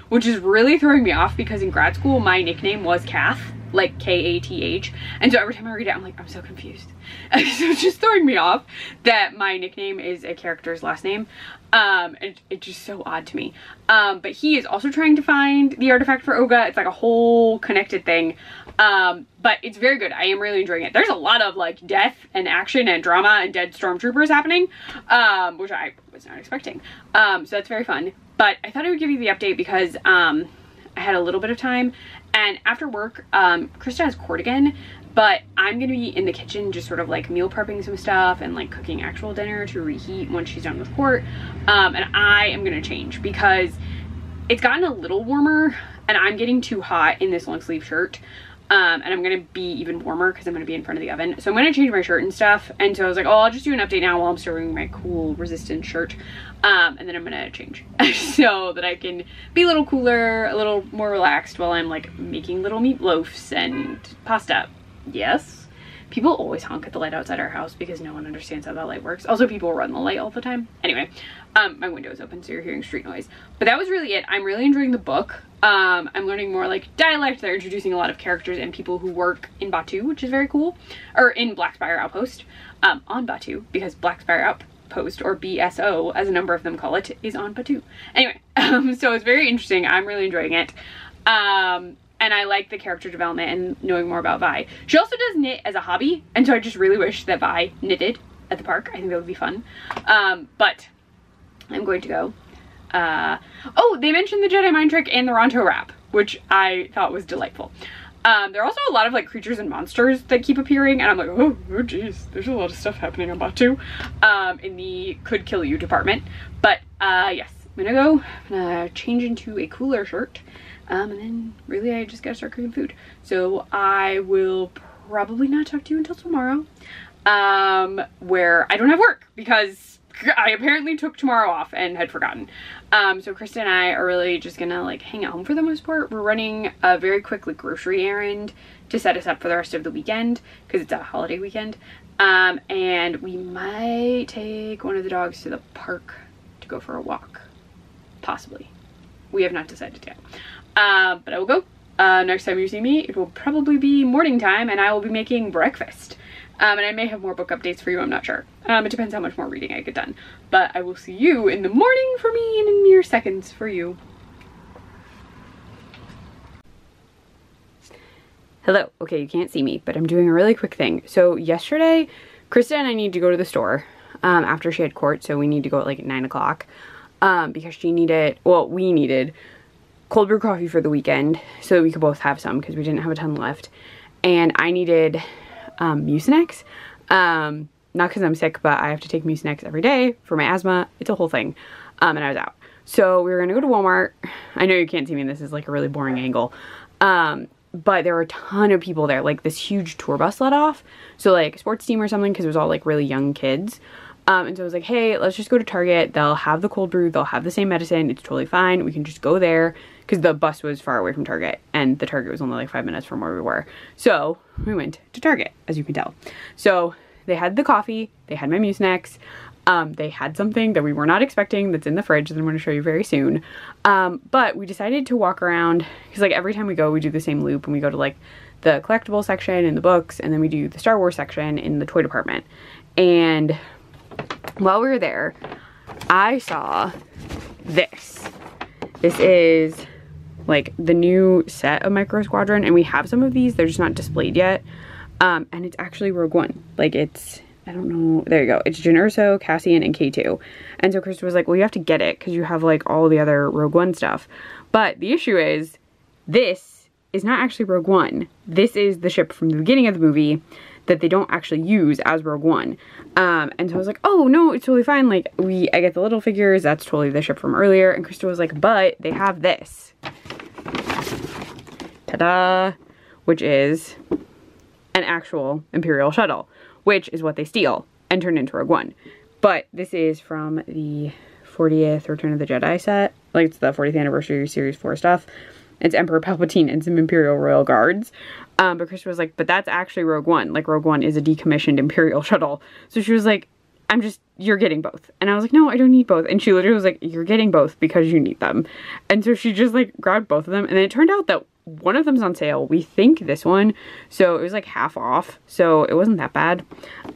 which is really throwing me off, because in grad school my nickname was Kath, like K-A-T-H, and so every time I read it I'm like, I'm so confused. So it's just throwing me off that my nickname is a character's last name. It's just so odd to me. But he is also trying to find the artifact for Oga. It's like a whole connected thing. But it's very good. I am really enjoying it. There's a lot of like death and action and drama and dead stormtroopers happening, which I was not expecting. So that's very fun. But I thought I would give you the update because I had a little bit of time, and after work, Krista has court again, but I'm gonna be in the kitchen just sort of like meal prepping some stuff and like cooking actual dinner to reheat once she's done with court. And I am gonna change because it's gotten a little warmer and I'm getting too hot in this long sleeve shirt. And I'm gonna be even warmer because I'm gonna be in front of the oven. So I'm gonna change my shirt and stuff. And so I was like, oh, I'll just do an update now while I'm still wearing my cool resistant shirt. And then I'm gonna change so that I can be a little cooler, a little more relaxed while I'm like making little meatloafs and pasta. Yes. People always honk at the light outside our house because no one understands how that light works. Also, people run the light all the time. Anyway, my window is open, so you're hearing street noise. But that was really it. I'm really enjoying the book. I'm learning more like dialect. They're introducing a lot of characters and people who work in Batu, which is very cool. Or in Black Spire Outpost, on Batu, because Black Spire Outpost, or BSO, as a number of them call it, is on Batu. Anyway, so it's very interesting. I'm really enjoying it. And I like the character development and knowing more about Vi. She also does knit as a hobby, and so I just really wish that Vi knitted at the park. I think that would be fun. But I'm going to go. Oh, they mentioned the Jedi Mind Trick and the Ronto Wrap, which I thought was delightful. There are also a lot of like creatures and monsters that keep appearing, and I'm like, oh geez, there's a lot of stuff happening on Batu in the could kill you department. But yes, I'm gonna change into a cooler shirt. And then really I just gotta start cooking food. So I will probably not talk to you until tomorrow, where I don't have work because I apparently took tomorrow off and had forgotten. So Krista and I are really just gonna like hang out home for the most part. We're running a very quick like grocery errand to set us up for the rest of the weekend because it's a holiday weekend. And we might take one of the dogs to the park to go for a walk. Possibly. We have not decided yet. But I will go. Next time you see me, it will probably be morning time and I will be making breakfast. And I may have more book updates for you, I'm not sure. It depends how much more reading I get done. But I will see you in the morning for me and in mere seconds for you. Hello. Okay, you can't see me, but I'm doing a really quick thing. So yesterday, Krista and I need to go to the store after she had court, so we need to go at like 9 o'clock because she needed, well, we needed cold brew coffee for the weekend so that we could both have some because we didn't have a ton left. And I needed Mucinex. Not because I'm sick, but I have to take Mucinex every day for my asthma. It's a whole thing. And I was out. So we were gonna go to Walmart. I know you can't see me, this is like a really boring angle. But there were a ton of people there, like this huge tour bus let off. So like sports team or something, because it was all like really young kids. And so I was like, hey, let's just go to Target. They'll have the cold brew. They'll have the same medicine. It's totally fine. We can just go there because the bus was far away from Target and the Target was only like 5 minutes from where we were. So we went to Target, as you can tell. So they had the coffee. They had my Mucinex. They had something that we were not expecting that's in the fridge that I'm going to show you very soon. But we decided to walk around because like every time we go, we do the same loop and we go to like the collectible section in the books and then we do the Star Wars section in the toy department. And while we were there, I saw this. This is like the new set of Micro Squadron and we have some of these. They're just not displayed yet. And it's actually Rogue One. Like it's, I don't know. There you go. It's Jyn Erso, Cassian, and K2. And so Krista was like, well, you have to get it because you have like all the other Rogue One stuff. But the issue is this is not actually Rogue One. This is the ship from the beginning of the movie that they don't actually use as Rogue One. And so I was like, oh no, it's totally fine. Like I get the little figures. That's totally the ship from earlier. And Krista was like, but they have this. Ta-da! Which is an actual Imperial shuttle, which is what they steal and turn into Rogue One. But this is from the 40th Return of the Jedi set. Like it's the 40th anniversary Series 4 stuff. It's Emperor Palpatine and some Imperial Royal Guards. But Krista was like, but that's actually Rogue One. Like Rogue One is a decommissioned Imperial shuttle. So she was like, you're getting both. And I was like, no, I don't need both. And she literally was like, you're getting both because you need them. And so she just like grabbed both of them. And then it turned out that one of them's on sale. We think this one. So it was like half off. So it wasn't that bad.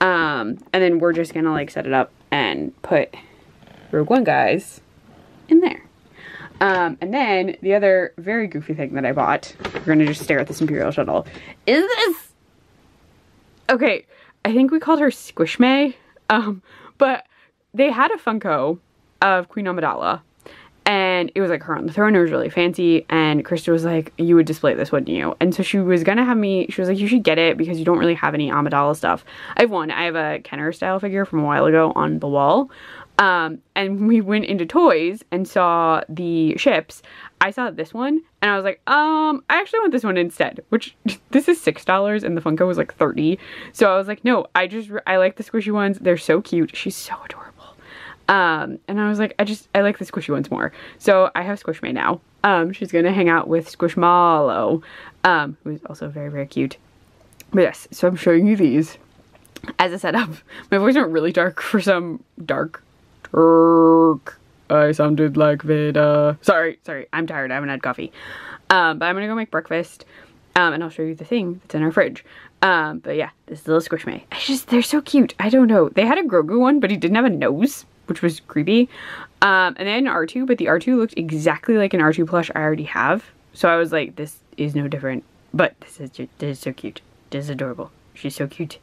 And then we're just gonna like set it up and put Rogue One guys in there. And then the other very goofy thing that I bought, we're gonna just stare at this Imperial shuttle, is this. Okay, I think we called her Squishmay. But they had a Funko of Queen Amidala. And it was like her on the throne. It was really fancy. And Krista was like, you would display this, wouldn't you? And so she was gonna have me, she was like, you should get it because you don't really have any Amidala stuff. I have one. I have a Kenner style figure from a while ago on the wall. And we went into toys and saw the ships. I saw this one and I was like, I actually want this one instead, which this is $6 and the Funko was like 30. So I was like, no, I like the squishy ones. They're so cute. She's so adorable. And I was like, I like the squishy ones more. So I have Squishmay now. She's gonna hang out with Squishmallow, who is also very, very cute. But yes, so I'm showing you these as a setup. My voice went really dark for some dark. I sounded like Veda. Sorry, I'm tired. I haven't had coffee. But I'm gonna go make breakfast. And I'll show you the thing that's in our fridge. But yeah, this little Squishmay. They're so cute. I don't know. They had a Grogu one, but he didn't have a nose, which was creepy. And they had an R2, but the R2 looked exactly like an R2 plush I already have. So I was like, this is no different. But this is so cute. This is adorable. She's so cute.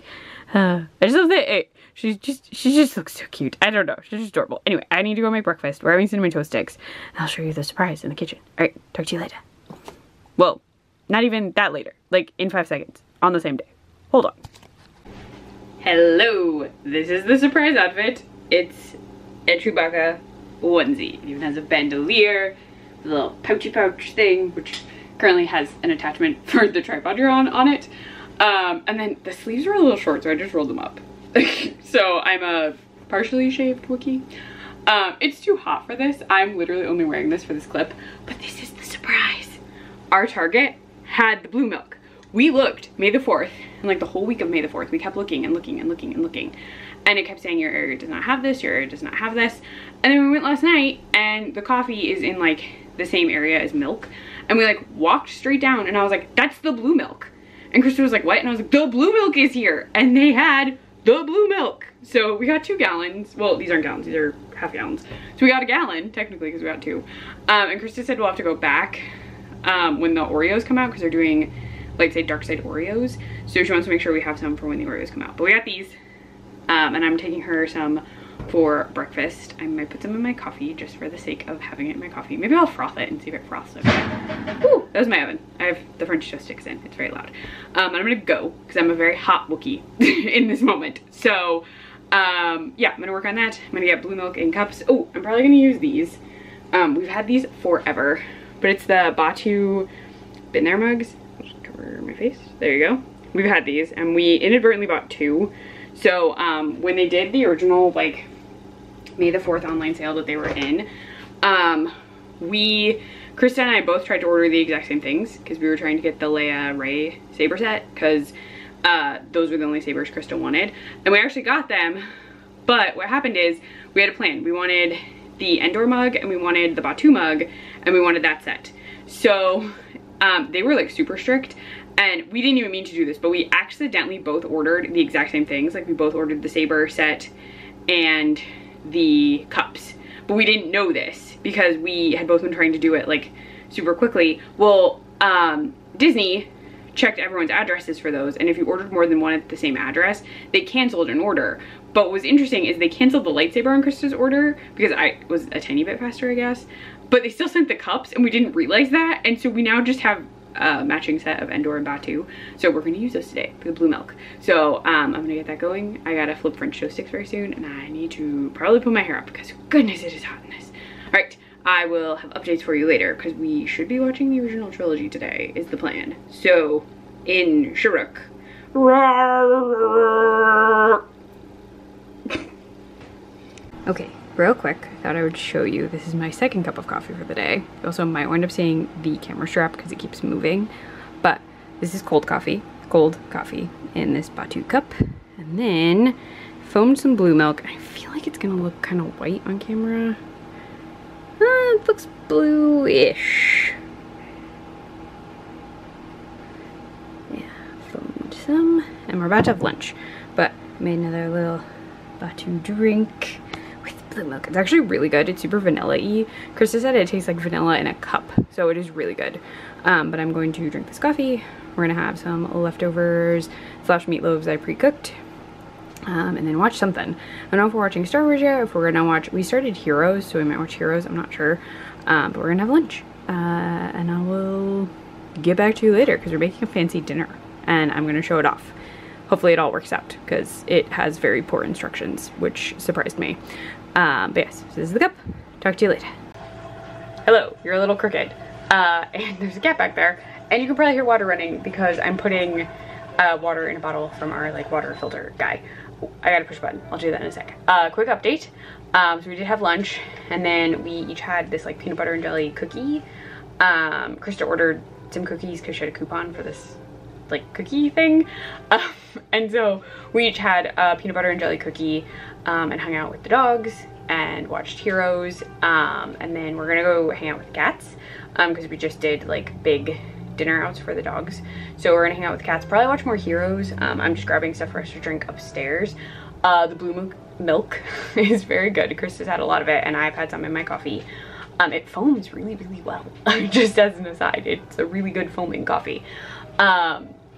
I just love that she just looks so cute. I don't know. She's just adorable. Anyway, I need to go make breakfast. We're having cinnamon toast sticks. I'll show you the surprise in the kitchen. All right, talk to you later. Well, not even that later. Like in 5 seconds on the same day. Hold on. Hello. This is the surprise outfit. It's a Chewbacca onesie. It even has a bandolier, a little pouch thing, which currently has an attachment for the tripod you're on it. And then the sleeves are a little short, so I just rolled them up. So I'm a partially shaved Wookiee. It's too hot for this. I'm literally only wearing this for this clip, but this is the surprise. Our Target had the blue milk. We looked May the 4th, and like the whole week of May the 4th, we kept looking and looking and looking and looking. And it kept saying your area does not have this, your area does not have this. And then we went last night and the coffee is in like the same area as milk. And we like walked straight down and I was like, that's the blue milk. And Krista was like, what? And I was like, the blue milk is here. And they had the blue milk. So we got 2 gallons. Well, these aren't gallons, these are half gallons. So we got a gallon technically because we got 2. And Krista said we'll have to go back when the Oreos come out because they're doing like say dark side Oreos. So she wants to make sure we have some for when the Oreos come out. But we got these. And I'm taking her some for breakfast. I might put some in my coffee just for the sake of having it in my coffee. Maybe I'll froth it and see if it froths okay. Ooh, that was my oven. I have the French toast sticks in. It's very loud. And I'm gonna go because I'm a very hot Wookiee in this moment. So yeah, I'm gonna work on that. I'm gonna get blue milk in cups. Oh, I'm probably gonna use these. We've had these forever, but it's the Batu Been There mugs. I'll just cover my face. There you go. We've had these and we inadvertently bought 2. So when they did the original like May the 4th online sale that they were in, Krista and I both tried to order the exact same things because we were trying to get the Leia Rey saber set because those were the only sabers Krista wanted. And we actually got them, but what happened is we had a plan. We wanted the Endor mug and we wanted the Batu mug and we wanted that set. So they were like super strict. And we didn't even mean to do this, but we accidentally both ordered the exact same things. Like we both ordered the saber set and the cups. But we didn't know this because we had both been trying to do it like super quickly. Well, Disney checked everyone's addresses for those. And if you ordered more than one at the same address, they canceled an order. But what was interesting is they canceled the lightsaber on Krista's order because I was a tiny bit faster, I guess. But they still sent the cups and we didn't realize that. And so we now just have matching set of Endor and Batu. So we're gonna use those today for the blue milk. So I'm gonna get that going. I gotta flip French toast sticks very soon and I need to probably put my hair up because goodness it is hot in this. All right, I will have updates for you later because we should be watching the original trilogy today is the plan. So in Shuruk. Okay, real quick, I thought I would show you. This is my second cup of coffee for the day. You also might wind up seeing the camera strap because it keeps moving. But this is cold coffee in this Batu cup. And then foamed some blue milk. I feel like it's gonna look kind of white on camera. It looks blue-ish. Yeah, foamed some. And we're about to have lunch. But I made another little Batu drink with blue milk. It's actually really good. It's super vanilla-y. Krista said it tastes like vanilla in a cup, so it is really good. But I'm going to drink this coffee. We're gonna have some leftovers / meatloaves I pre-cooked, and then watch something. I don't know if we're watching Star Wars yet, if we're gonna watch, we started Heroes, so we might watch Heroes, I'm not sure. But we're gonna have lunch, and I will get back to you later because we're making a fancy dinner, and I'm gonna show it off. hopefully it all works out because it has very poor instructions, which surprised me. But yes, so this is the cup. Talk to you later. Hello, you're a little crooked. And there's a cat back there, and you can probably hear water running because I'm putting water in a bottle from our like water filter guy. Oh, I gotta push a button. I'll do that in a sec. Quick update. So we did have lunch, and then we each had this like peanut butter and jelly cookie. Krista ordered some cookies because she had a coupon for this like cookie thing. And so we each had a peanut butter and jelly cookie and hung out with the dogs and watched Heroes. And then we're gonna go hang out with the cats because we just did like big dinner outs for the dogs. So we're gonna hang out with the cats, probably watch more Heroes. I'm just grabbing stuff for us to drink upstairs. The blue milk is very good. Krista's had a lot of it and I've had some in my coffee. It foams really, really well. Just as an aside, it's a really good foaming coffee.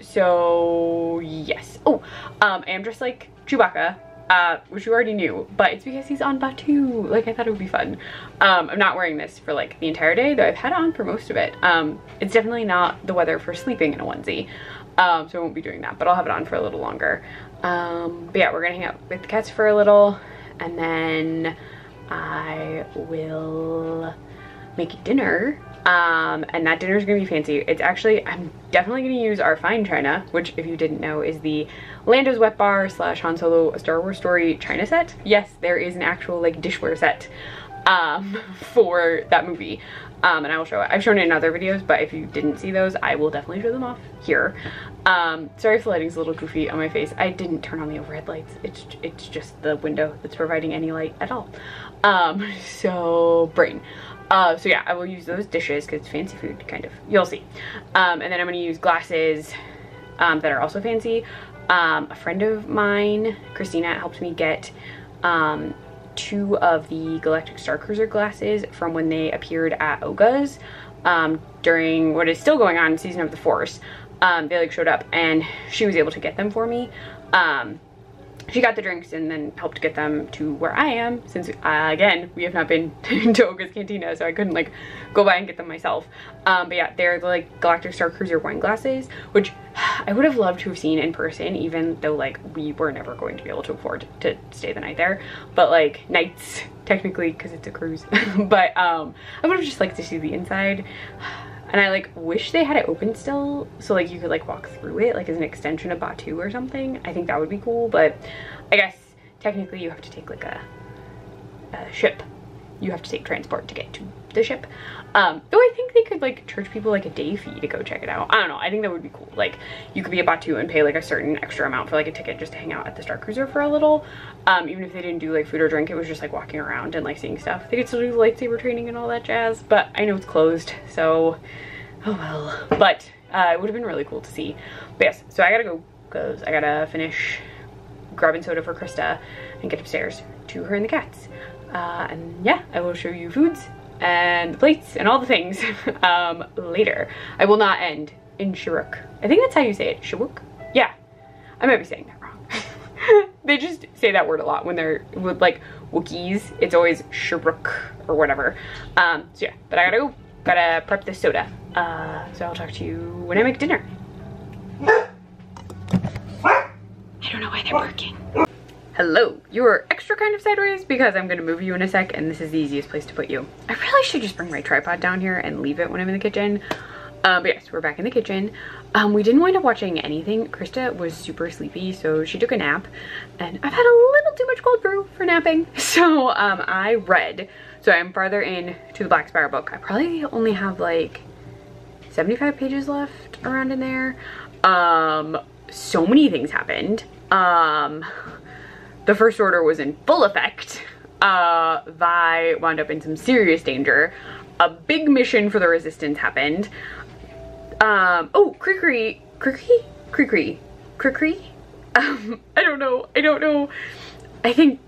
So yes. Oh, I'm dressed like Chewbacca, which you already knew, but it's because he's on Batu. Like, I thought it would be fun. I'm not wearing this for like the entire day, though I've had it on for most of it. It's definitely not the weather for sleeping in a onesie, so I won't be doing that, but I'll have it on for a little longer. But yeah, we're gonna hang out with the cats for a little, and then I will make dinner. And that dinner is gonna be fancy. It's actually, I'm definitely gonna use our fine china, which if you didn't know is the Lando's Wet Bar / Han Solo A Star Wars Story china set. Yes, there is an actual like dishware set for that movie. And I will show it. I've shown it in other videos, but if you didn't see those, I will definitely show them off here. Sorry if the lighting's a little goofy on my face. I didn't turn on the overhead lights. It's just the window that's providing any light at all. So brain. So yeah, I will use those dishes because it's fancy food, kind of. You'll see. And then I'm going to use glasses that are also fancy. A friend of mine, Christina, helped me get 2 of the Galactic Star Cruiser glasses from when they appeared at Oga's during what is still going on, Season of the Force. They like showed up and she was able to get them for me. She got the drinks and then helped get them to where I am, since again, we have not been to Oga's Cantina, so I couldn't like go by and get them myself. But yeah, they're the like Galactic Star Cruiser wine glasses, which I would have loved to have seen in person, even though like we were never going to be able to afford to stay the night there. But like nights, technically, because it's a cruise. But I would have just liked to see the inside. And I like wish they had it open still, so like you could like walk through it like as an extension of Batu or something. I think that would be cool, but I guess technically you have to take like a ship. You have to take transport to get to the ship. Though I think they could like charge people like a day fee to go check it out. I don't know, I think that would be cool. Like you could be at Batu and pay like a certain extra amount for like a ticket just to hang out at the Star Cruiser for a little. Even if they didn't do like food or drink, it was just like walking around and like seeing stuff. They could still do lightsaber training and all that jazz, but I know it's closed, so oh well. But it would have been really cool to see. But yes, so I gotta go because I gotta finish grabbing soda for Krista and get upstairs to her and the cats. And yeah, I will show you foods and the plates and all the things later. I will not end in Shiruk. I think that's how you say it, Shiruk? Yeah, I might be saying that wrong. They just say that word a lot when they're with like Wookiees. It's always Shiruk or whatever. So yeah, but I gotta go. Gotta prep this soda. So I'll talk to you when I make dinner. I don't know why they're barking. Hello, you're extra kind of sideways because I'm gonna move you in a sec and this is the easiest place to put you. I really should just bring my tripod down here and leave it when I'm in the kitchen. But yes, we're back in the kitchen. We didn't wind up watching anything. Krista was super sleepy, so she took a nap and I've had a little too much cold brew for napping. So I read, so I'm farther in to the Black Spire book. I probably only have like 75 pages left around in there. So many things happened. The First Order was in full effect. Vi wound up in some serious danger. A big mission for the Resistance happened. Oh, Cricri. I don't know. I think,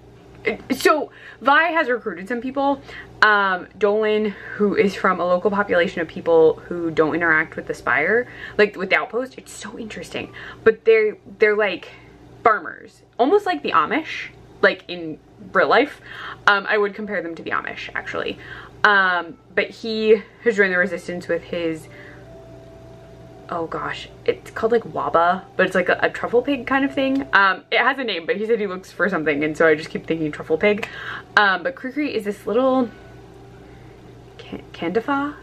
so Vi has recruited some people. Dolan, who is from a local population of people who don't interact with the Spire, like with the Outpost. It's so interesting. But they're like farmers, almost like the Amish, like in real life. I would compare them to the Amish, actually. But he has joined the Resistance with his oh gosh, it's called like Waba, but it's like a truffle pig kind of thing. It has a name, but he said he looks for something, and so I just keep thinking truffle pig. But Cricri is this little Candifa.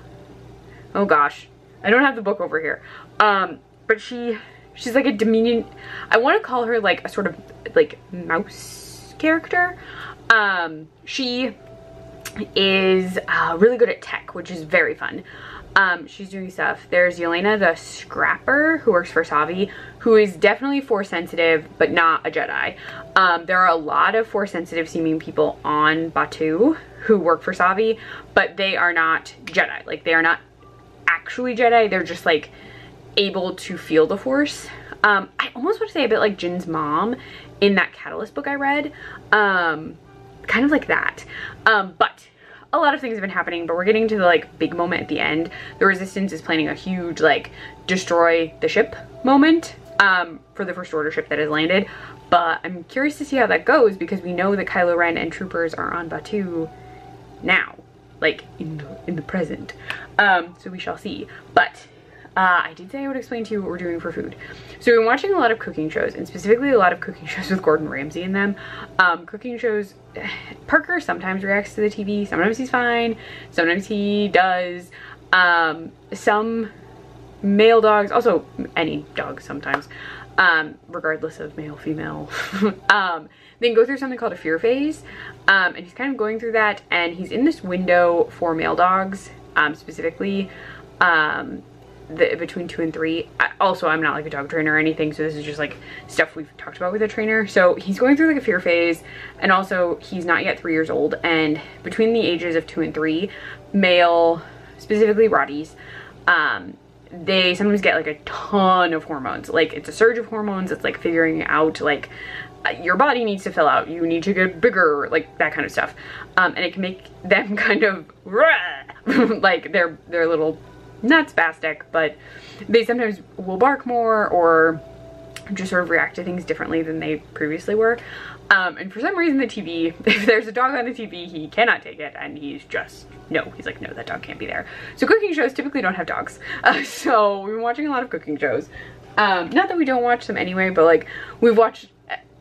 Oh gosh, I don't have the book over here. But she's like a diminutive, I want to call her like a sort of like mouse character. She is really good at tech, which is very fun. She's doing stuff. There's Yelena the Scrapper, who works for Savi, who is definitely Force sensitive, but not a Jedi. There are a lot of Force sensitive seeming people on Batuu who work for Savi, but they are not Jedi. Like, they are not actually Jedi. They're just like able to feel the Force. I almost want to say a bit like Jin's mom in that Catalyst book I read. Kind of like that. But a lot of things have been happening, but we're getting to the like big moment at the end. The Resistance is planning a huge like destroy the ship moment for the First Order ship that has landed. But I'm curious to see how that goes, because we know that Kylo Ren and troopers are on Batuu now, like in the present. So we shall see. But I did say I would explain to you what we're doing for food. So we've been watching a lot of cooking shows, and specifically a lot of cooking shows with Gordon Ramsay in them. Cooking shows, Parker sometimes reacts to the TV. Sometimes he's fine. Sometimes he does. Some male dogs, also any dog sometimes, regardless of male, female, then go through something called a fear phase. And he's kind of going through that, and he's in this window for male dogs, specifically, between 2 and 3. Also, I'm not like a dog trainer or anything, so this is just like stuff we've talked about with a trainer. So he's going through like a fear phase, and also he's not yet 3 years old, and between the ages of 2 and 3, male, specifically Rotties, they sometimes get like a ton of hormones. Like, it's a surge of hormones. It's like figuring out like your body needs to fill out, you need to get bigger, like that kind of stuff. And it can make them kind of like they're little, not spastic, but they sometimes will bark more or just sort of react to things differently than they previously were. And for some reason the TV, if there's a dog on the TV, he cannot take it, and he's just, no, he's like, no, that dog can't be there. So cooking shows typically don't have dogs. So we've been watching a lot of cooking shows. Not that we don't watch them anyway, but like we've watched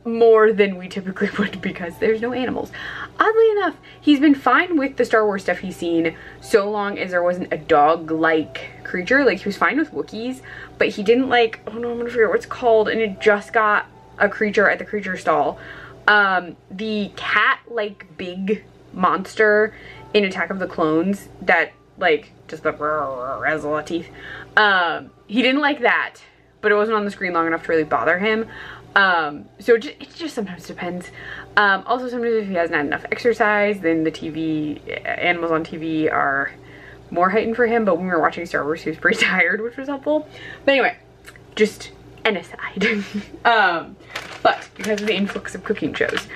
more than we typically would because there's no animals. Oddly enough, he's been fine with the Star Wars stuff he's seen so long as there wasn't a dog-like creature. Like, he was fine with Wookiees, but he didn't like, oh no, I'm gonna forget what it's called, and it just got a creature at the creature stall. The cat-like big monster in Attack of the Clones that like just the has a lot of teeth. He didn't like that, but it wasn't on the screen long enough to really bother him. So it just sometimes depends. Also sometimes if he hasn't had enough exercise, then the animals on TV are more heightened for him. But when we were watching Star Wars, he was pretty tired, which was helpful. But anyway, just an aside. But because of the influx of cooking shows,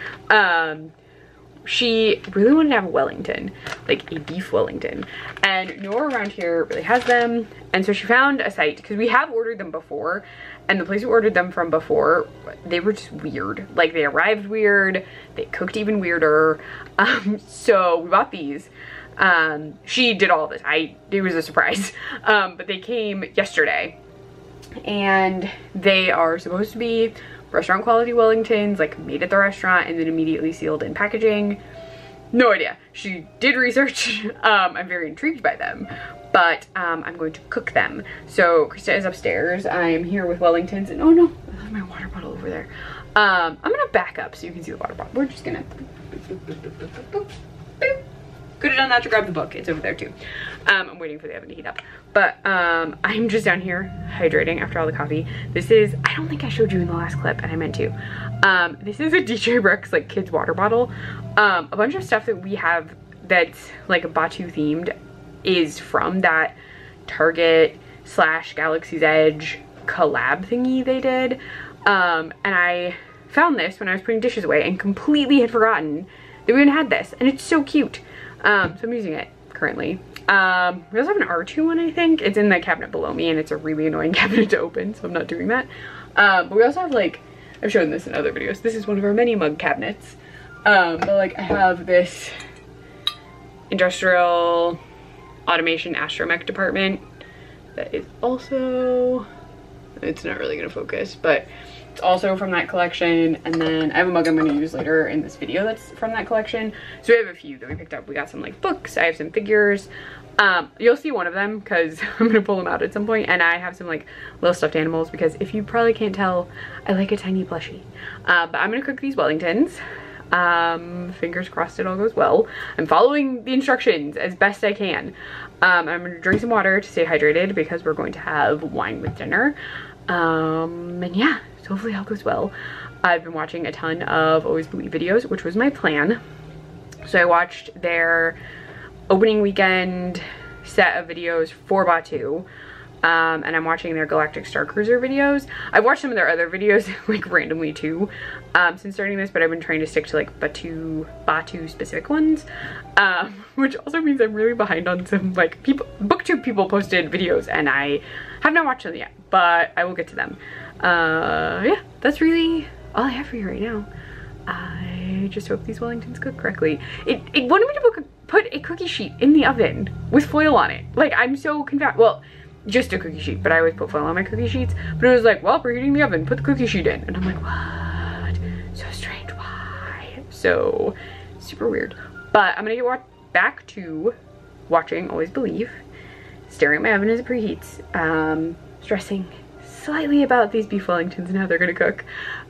she really wanted to have a Wellington, like a beef Wellington, and no one around here really has them. And so she found a site, because we have ordered them before, and the place we ordered them from before, they were just weird. Like, they arrived weird, they cooked even weirder. So we bought these. She did all of this. It was a surprise. But they came yesterday, and they are supposed to be restaurant quality Wellingtons, like made at the restaurant and then immediately sealed in packaging. No idea. She did research. I'm very intrigued by them, but I'm going to cook them. So Krista is upstairs. I'm here with Wellingtons, and oh no, I left my water bottle over there. I'm gonna back up so you can see the water bottle. We're just gonna could have done that to grab the book. It's over there too. I'm waiting for the oven to heat up. But I'm just down here hydrating after all the coffee. This is, I don't think I showed you in the last clip, and I meant to. This is a DJ Brooks like kids water bottle. A bunch of stuff that we have that's like Batuu themed is from that Target / Galaxy's Edge collab thingy they did. And I found this when I was putting dishes away and completely had forgotten that we even had this, and it's so cute. So I'm using it currently. We also have an R2 one, I think. It's in the cabinet below me, and it's a really annoying cabinet to open, so I'm not doing that. But we also have, like, I've shown this in other videos. This is one of our many mug cabinets. But like, I have this industrial automation astromech department that is also, it's not really gonna focus, but it's also from that collection. And then I have a mug I'm gonna use later in this video that's from that collection. So we have a few that we picked up. We got some like books, I have some figures. You'll see one of them because I'm gonna pull them out at some point, and I have some like little stuffed animals because if you probably can't tell, I like a tiny plushie. But I'm gonna cook these Wellingtons. Fingers crossed it all goes well. I'm following the instructions as best I can. I'm gonna drink some water to stay hydrated because we're going to have wine with dinner. And yeah, so hopefully all goes well. I've been watching a ton of Always Believe videos, which was my plan. So I watched their opening weekend set of videos for Batu. And I'm watching their Galactic Star Cruiser videos. I've watched some of their other videos like randomly too since starting this, but I've been trying to stick to like Batu specific ones, which also means I'm really behind on some like booktube people posted videos, and I have not watched them yet, but I will get to them. Yeah, that's really all I have for you right now. I just hope these Wellingtons cook correctly. It wanted me to put a cookie sheet in the oven with foil on it. Like, I'm so confused. Well, just a cookie sheet, but I always put foil on my cookie sheets. But it was like, well, preheating the oven, put the cookie sheet in. And I'm like, what? So strange, why? So super weird. But I'm gonna get back to watching Always Believe, staring at my oven as it preheats, stressing slightly about these beef Wellingtons and how they're gonna cook,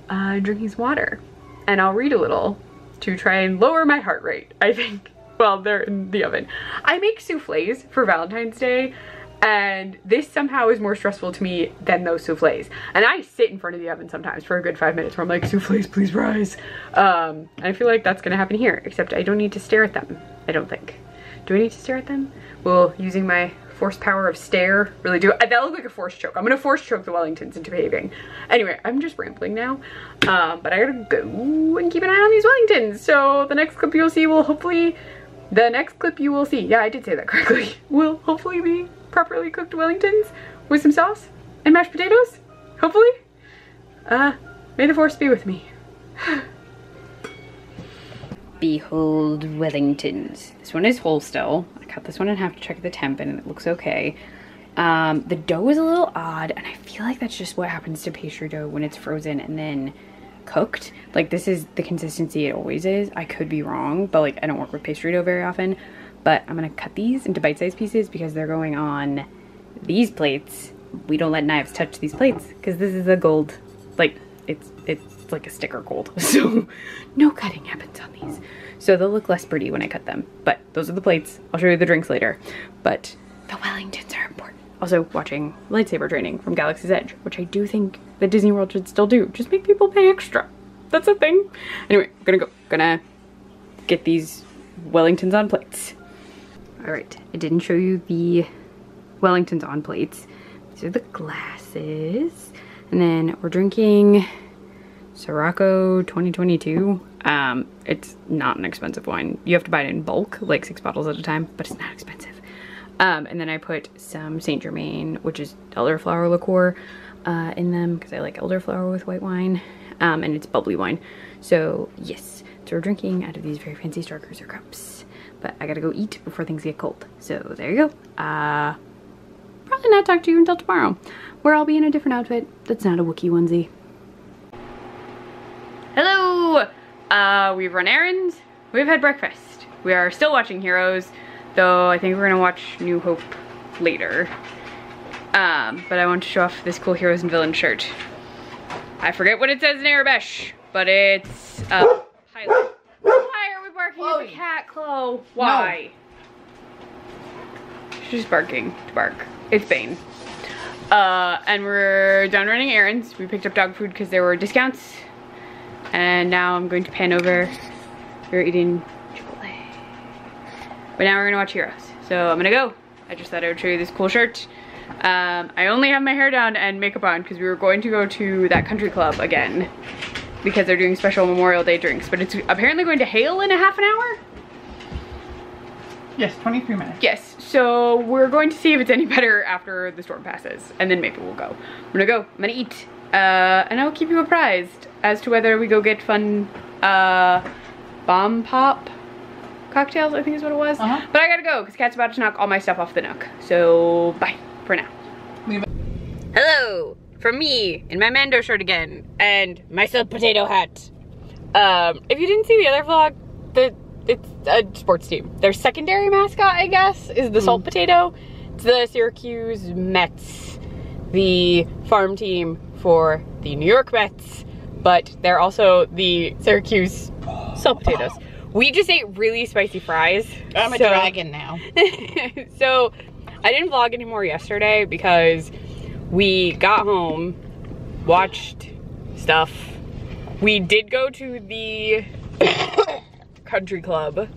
drinking some water. And I'll read a little to try and lower my heart rate, I think, while they're in the oven. I make souffles for Valentine's Day, and this somehow is more stressful to me than those souffles. And I sit in front of the oven sometimes for a good 5 minutes where I'm like, souffles, please rise. I feel like that's gonna happen here, except I don't need to stare at them, I don't think. Do I need to stare at them? Will using my force power of stare really do it? That looked like a force choke. I'm gonna force choke the Wellingtons into behaving. Anyway, I'm just rambling now. But I gotta go and keep an eye on these Wellingtons. So the next clip you'll see will hopefully, yeah, I did say that correctly, will hopefully be properly cooked Wellingtons with some sauce and mashed potatoes, hopefully. May the force be with me. Behold Wellingtons. This one is whole still. I cut this one in half to check the temp and it looks okay. The dough is a little odd, and I feel like that's just what happens to pastry dough when it's frozen and then cooked. Like, this is the consistency it always is. I could be wrong, but like, I don't work with pastry dough very often. But I'm gonna cut these into bite-sized pieces because they're going on these plates. We don't let knives touch these plates because this is a gold, like, it's like a sticker gold. So no cutting happens on these. So they'll look less pretty when I cut them. But those are the plates. I'll show you the drinks later. But the Wellingtons are important. Also watching lightsaber training from Galaxy's Edge, which I do think that Disney World should still do. Just make people pay extra. That's a thing. Anyway, gonna get these Wellingtons on plates. All right, I didn't show you the Wellingtons on plates. These are the glasses. And then we're drinking Sirocco 2022. It's not an expensive wine. You have to buy it in bulk, like 6 bottles at a time, but it's not expensive. And then I put some Saint Germain, which is elderflower liqueur, in them because I like elderflower with white wine. And it's bubbly wine. So yes, so we're drinking out of these very fancy Star Cruiser cups. But I gotta go eat before things get cold. So there you go. Probably not talk to you until tomorrow, where I'll be in a different outfit that's not a Wookiee onesie. Hello! We've run errands, we've had breakfast. We are still watching Heroes, though I think we're gonna watch New Hope later. But I want to show off this cool Heroes and Villains shirt. I forget what it says in Arabic, but it's pilot. Why are we barking at the cat, Chloe? Why? No. She's just barking to bark. It's Bane. And we're done running errands. We picked up dog food because there were discounts. And now I'm going to pan over. We're eating Chipotle. But now we're gonna watch Heroes. So I'm gonna go. I just thought I would show you this cool shirt. I only have my hair down and makeup on because we were going to go to that country club again because they're doing special Memorial Day drinks, but it's apparently going to hail in a half an hour? Yes, 23 minutes. Yes, so we're going to see if it's any better after the storm passes, and then maybe we'll go. I'm gonna eat, and I'll keep you apprised as to whether we go get fun bomb pop cocktails, I think is what it was. But I gotta go because Kat's about to knock all my stuff off the Nook. So bye for now. Hello from me in my Mando shirt again and my salt potato hat. If you didn't see the other vlog, it's a sports team. Their secondary mascot, I guess, is the salt potato. It's the Syracuse Mets, the farm team for the New York Mets, but they're also the Syracuse salt potatoes. We just ate really spicy fries. I'm a dragon now. So I didn't vlog anymore yesterday because we got home, watched stuff. We did go to the country club.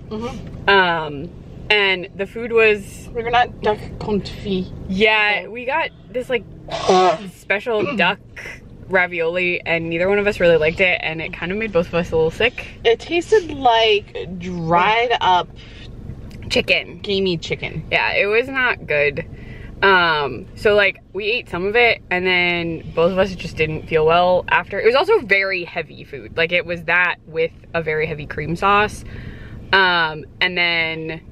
And the food was... We're not duck confit. Yeah, we got this like special duck ravioli and neither one of us really liked it and it kind of made both of us a little sick. It tasted like dried up chicken. Gamey chicken. Yeah, it was not good. So like we ate some of it and then both of us just didn't feel well after. It was also very heavy food. Like it was that with a very heavy cream sauce. And then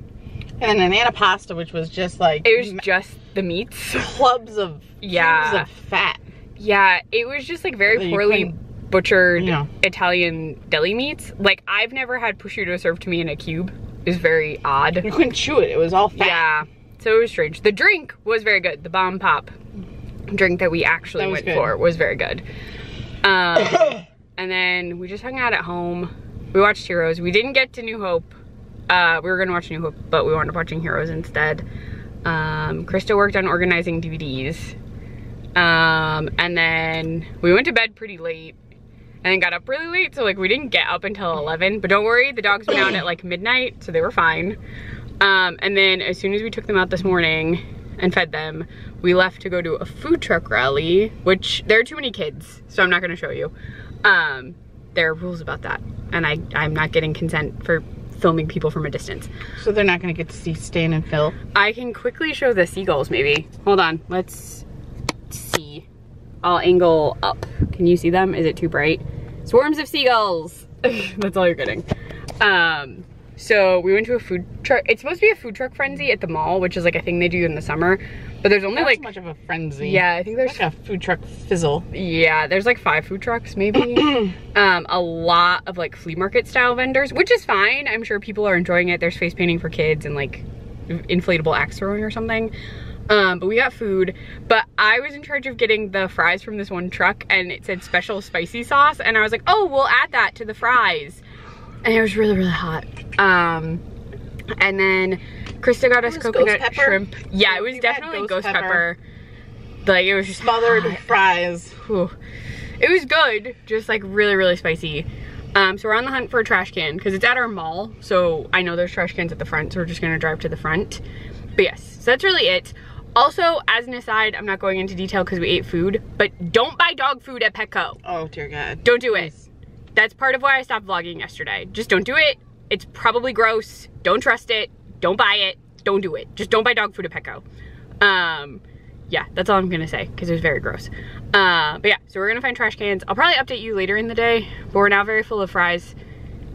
an antipasta, which was just like... It was just the meats. Clubs of fat. Yeah, it was just like very poorly butchered Italian deli meats. Like I've never had prosciutto served to me in a cube. It was very odd. You couldn't chew it, it was all fat. Yeah, so it was strange. The drink was very good. The Bomb Pop drink that we actually went for was very good. And then we just hung out at home. We watched Heroes. We didn't get to New Hope. We were gonna watch New Hope, but we wound up watching Heroes instead. Krista worked on organizing DVDs. And then we went to bed pretty late and then got up really late. So like we didn't get up until 11, but don't worry, the dogs went out at like midnight, so they were fine. And then as soon as we took them out this morning and fed them, we left to go to a food truck rally, which there are too many kids, so I'm not gonna show you. There are rules about that. And I'm not getting consent for filming people from a distance. So they're not gonna get to see Stan and Phil? I can quickly show the seagulls maybe. Hold on, let's see. I'll angle up. Can you see them? Is it too bright? Swarms of seagulls. That's all you're getting. So we went to a food truck. It's supposed to be a food truck frenzy at the mall, which is like a thing they do in the summer. But there's only like... much of a frenzy. Yeah, I think there's... like a food truck fizzle. Yeah, there's like 5 food trucks maybe. A lot of like flea market style vendors, which is fine. I'm sure people are enjoying it. There's face painting for kids and like inflatable axe throwing or something. But we got food, but I was in charge of getting the fries from this one truck and it said special spicy sauce. And I was like, oh, we'll add that to the fries. And it was really, really hot. And then Krista got us coconut shrimp. Yeah, it was definitely ghost pepper. Like it was just smothered fries. Whew. It was good, just like really, really spicy. So we're on the hunt for a trash can because it's at our mall. So I know there's trash cans at the front, so we're just gonna drive to the front. But yes, so that's really it. Also, as an aside, I'm not going into detail because we ate food, but don't buy dog food at Petco. Oh dear God. Don't do it. That's part of why I stopped vlogging yesterday. Just don't do it. It's probably gross. Don't trust it. Don't buy it. Don't do it. Just don't buy dog food at Petco. Yeah, that's all I'm gonna say because it was very gross. But yeah, so we're gonna find trash cans. I'll probably update you later in the day, but we're now very full of fries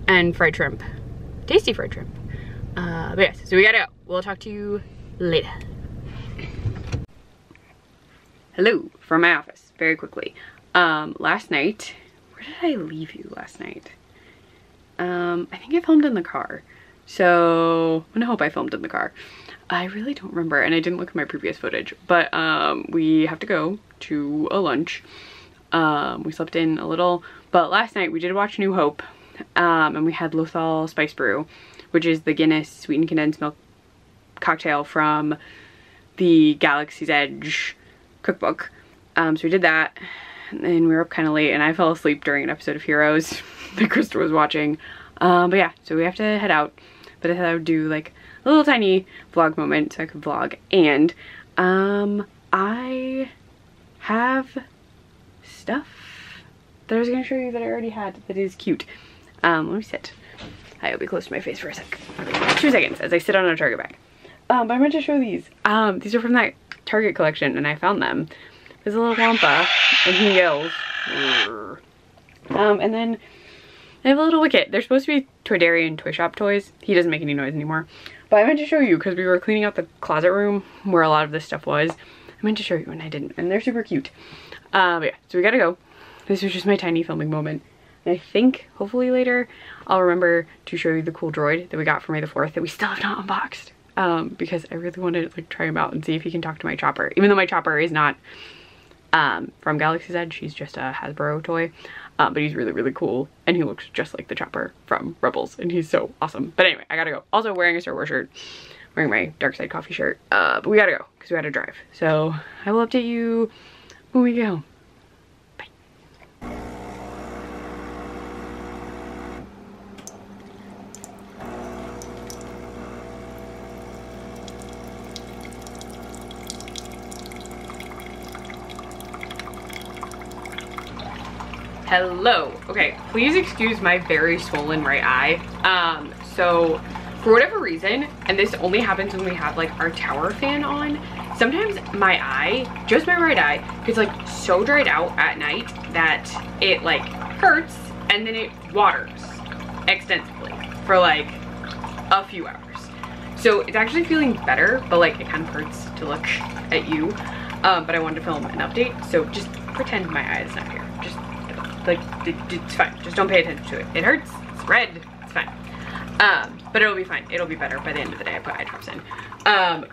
and fried shrimp. Tasty fried shrimp. But yes, so we gotta go. We'll talk to you later. Hello from my office, very quickly. Last night, where did I leave you last night? I think I filmed in the car. So, I hope I filmed in the car. I really don't remember, and I didn't look at my previous footage, but we have to go to a lunch. We slept in a little, but last night we did watch New Hope, and we had Lothal Spice Brew, which is the Guinness sweetened condensed milk cocktail from the Galaxy's Edge cookbook. So we did that, and then we were up kind of late, and I fell asleep during an episode of Heroes that Krista was watching. But yeah, so we have to head out, but I thought I would do like a little tiny vlog moment so I could vlog. And I have stuff that I was gonna show you that I already had that is cute. Let me sit. I'll be close to my face for a sec. 2 seconds as I sit on a Target bag. But I meant to show these. These are from that Target collection and I found them. There's a little Wampa and he yells. And then I have a little Wicket. They're supposed to be Toydarian Toy Shop toys. He doesn't make any noise anymore. But I meant to show you because we were cleaning out the closet room where a lot of this stuff was. meant to show you and I didn't, and they're super cute. But yeah, so we gotta go. This was just my tiny filming moment. And I think, hopefully later, I'll remember to show you the cool droid that we got for May the 4th that we still have not unboxed. Because I really want to like try him out and see if he can talk to my chopper. Even though my chopper is not from Galaxy's Edge, she's just a Hasbro toy. But he's really, really cool. And he looks just like the chopper from Rebels. And he's so awesome. But anyway, I gotta go. Also wearing a Star Wars shirt. Wearing my Dark Side Coffee shirt. But we gotta go because we gotta drive. So I will update you when we get home. Hello. Okay, please excuse my very swollen right eye. So for whatever reason, and this only happens when we have like our tower fan on, sometimes my eye, just my right eye, gets like so dried out at night that it like hurts and then it waters extensively for like a few hours. So it's actually feeling better, but like it kind of hurts to look at you. But I wanted to film an update, so just pretend my eye is not here. Just like, it's fine. Just don't pay attention to it. It hurts, it's red, it's fine. But it'll be fine. It'll be better by the end of the day. I put eye drops in.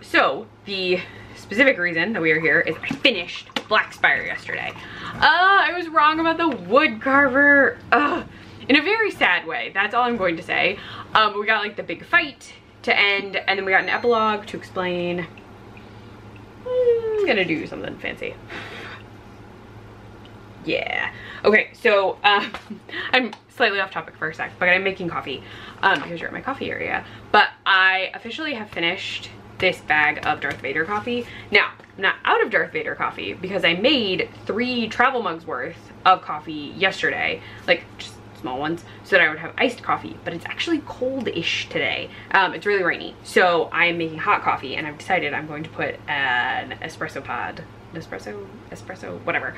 So the specific reason that we are here is I finished Black Spire yesterday. I was wrong about the wood carver. In a very sad way. That's all I'm going to say. We got like the big fight to end, and then we got an epilogue to explain. I'm gonna do something fancy. Yeah. Okay, so I'm slightly off topic for a sec, but I'm making coffee because you're at my coffee area. But I officially have finished this bag of Darth Vader coffee. Now, I'm not out of Darth Vader coffee because I made 3 travel mugs worth of coffee yesterday, like just small ones, so that I would have iced coffee, but it's actually cold-ish today. It's really rainy, so I am making hot coffee, and I've decided I'm going to put an espresso pod, espresso, whatever,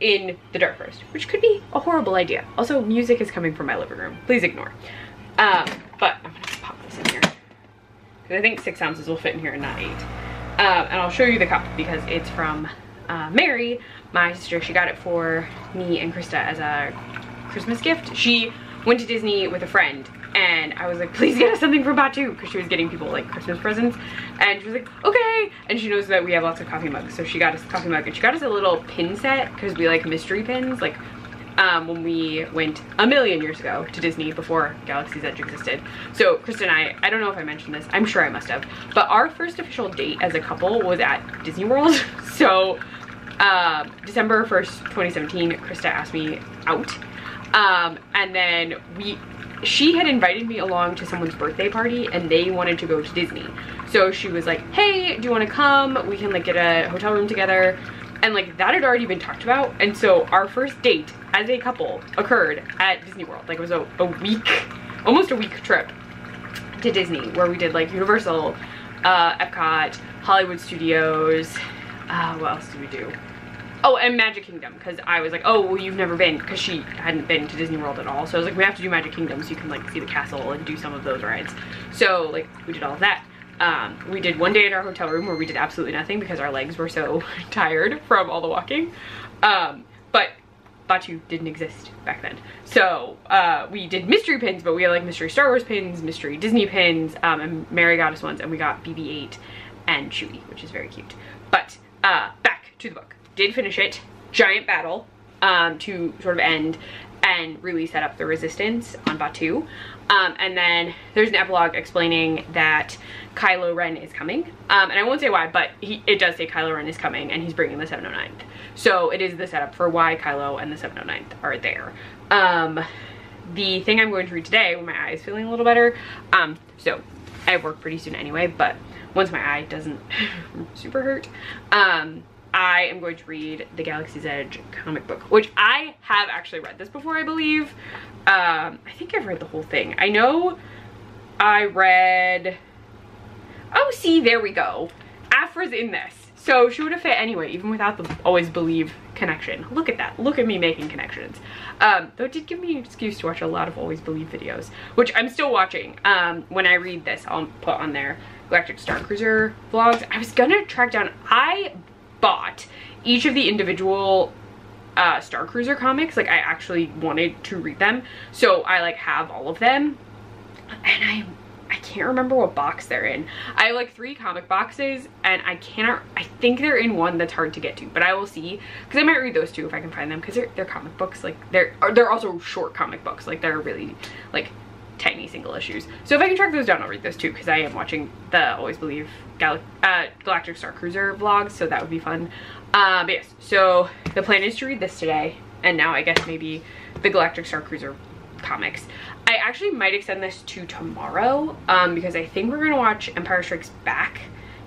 in the dark roast, which could be a horrible idea. Also, music is coming from my living room. Please ignore. But I'm gonna pop this in here. I think 6 ounces will fit in here and not 8. And I'll show you the cup because it's from Mary, my sister. She got it for me and Krista as a Christmas gift. She went to Disney with a friend, and I was like, please get us something from Batu, because she was getting people like Christmas presents, and she was like, okay. And she knows that we have lots of coffee mugs, so she got us a coffee mug, and she got us a little pin set because we like mystery pins, like when we went a million years ago to Disney before Galaxy's Edge existed. So Krista and I don't know if I mentioned this, I'm sure I must have, but our first official date as a couple was at Disney World. So December 1st, 2017, Krista asked me out. And then she had invited me along to someone's birthday party, and they wanted to go to Disney. So she was like, hey, do you want to come? We can like get a hotel room together. And like that had already been talked about. And so our first date as a couple occurred at Disney World. Like it was a week, almost a week trip to Disney, where we did like Universal, Epcot, Hollywood Studios. What else did we do? Oh, and Magic Kingdom, because I was like, oh, well, you've never been, because she hadn't been to Disney World at all. So I was like, we have to do Magic Kingdom so you can like see the castle and do some of those rides. So like we did all of that. We did one day at our hotel room where we did absolutely nothing because our legs were so tired from all the walking. But Batu didn't exist back then. So we did mystery pins, but we had like mystery Star Wars pins, mystery Disney pins, and Mary got us ones, and we got BB-8 and Chewie, which is very cute. But back to the book. Did finish it. Giant battle to sort of end and really set up the resistance on Batu. And then there's an epilogue explaining that Kylo Ren is coming. And I won't say why, but it does say Kylo Ren is coming, and he's bringing the 709th. So it is the setup for why Kylo and the 709th are there. The thing I'm going to read today, when my eye is feeling a little better, so I have work pretty soon anyway, but once my eye doesn't super hurt, I am going to read the Galaxy's Edge comic book, which I have actually read this before, I believe. I think I've read the whole thing. I know I read, oh, see, there we go. Aphra's in this. So she would have fit anyway, even without the always believe connection. Look at that. Look at me making connections. Though it did give me an excuse to watch a lot of always believe videos, which I'm still watching. When I read this, I'll put on there Galactic Star Cruiser vlogs. I was gonna track down, I bought each of the individual Star Cruiser comics. Like, I actually wanted to read them, so I like have all of them, and I can't remember what box they're in. I have like 3 comic boxes, and I think they're in one that's hard to get to, but I will see, because I might read those too if I can find them, because they're comic books. Like, they're also short comic books. Like, they're really like tiny single issues. So if I can track those down, I'll read those too, because I am watching the Always Believe Galactic Star Cruiser vlogs, so that would be fun. But yes, so the plan is to read this today, and now I guess maybe the Galactic Star Cruiser comics. I actually might extend this to tomorrow, because I think we're gonna watch Empire Strikes Back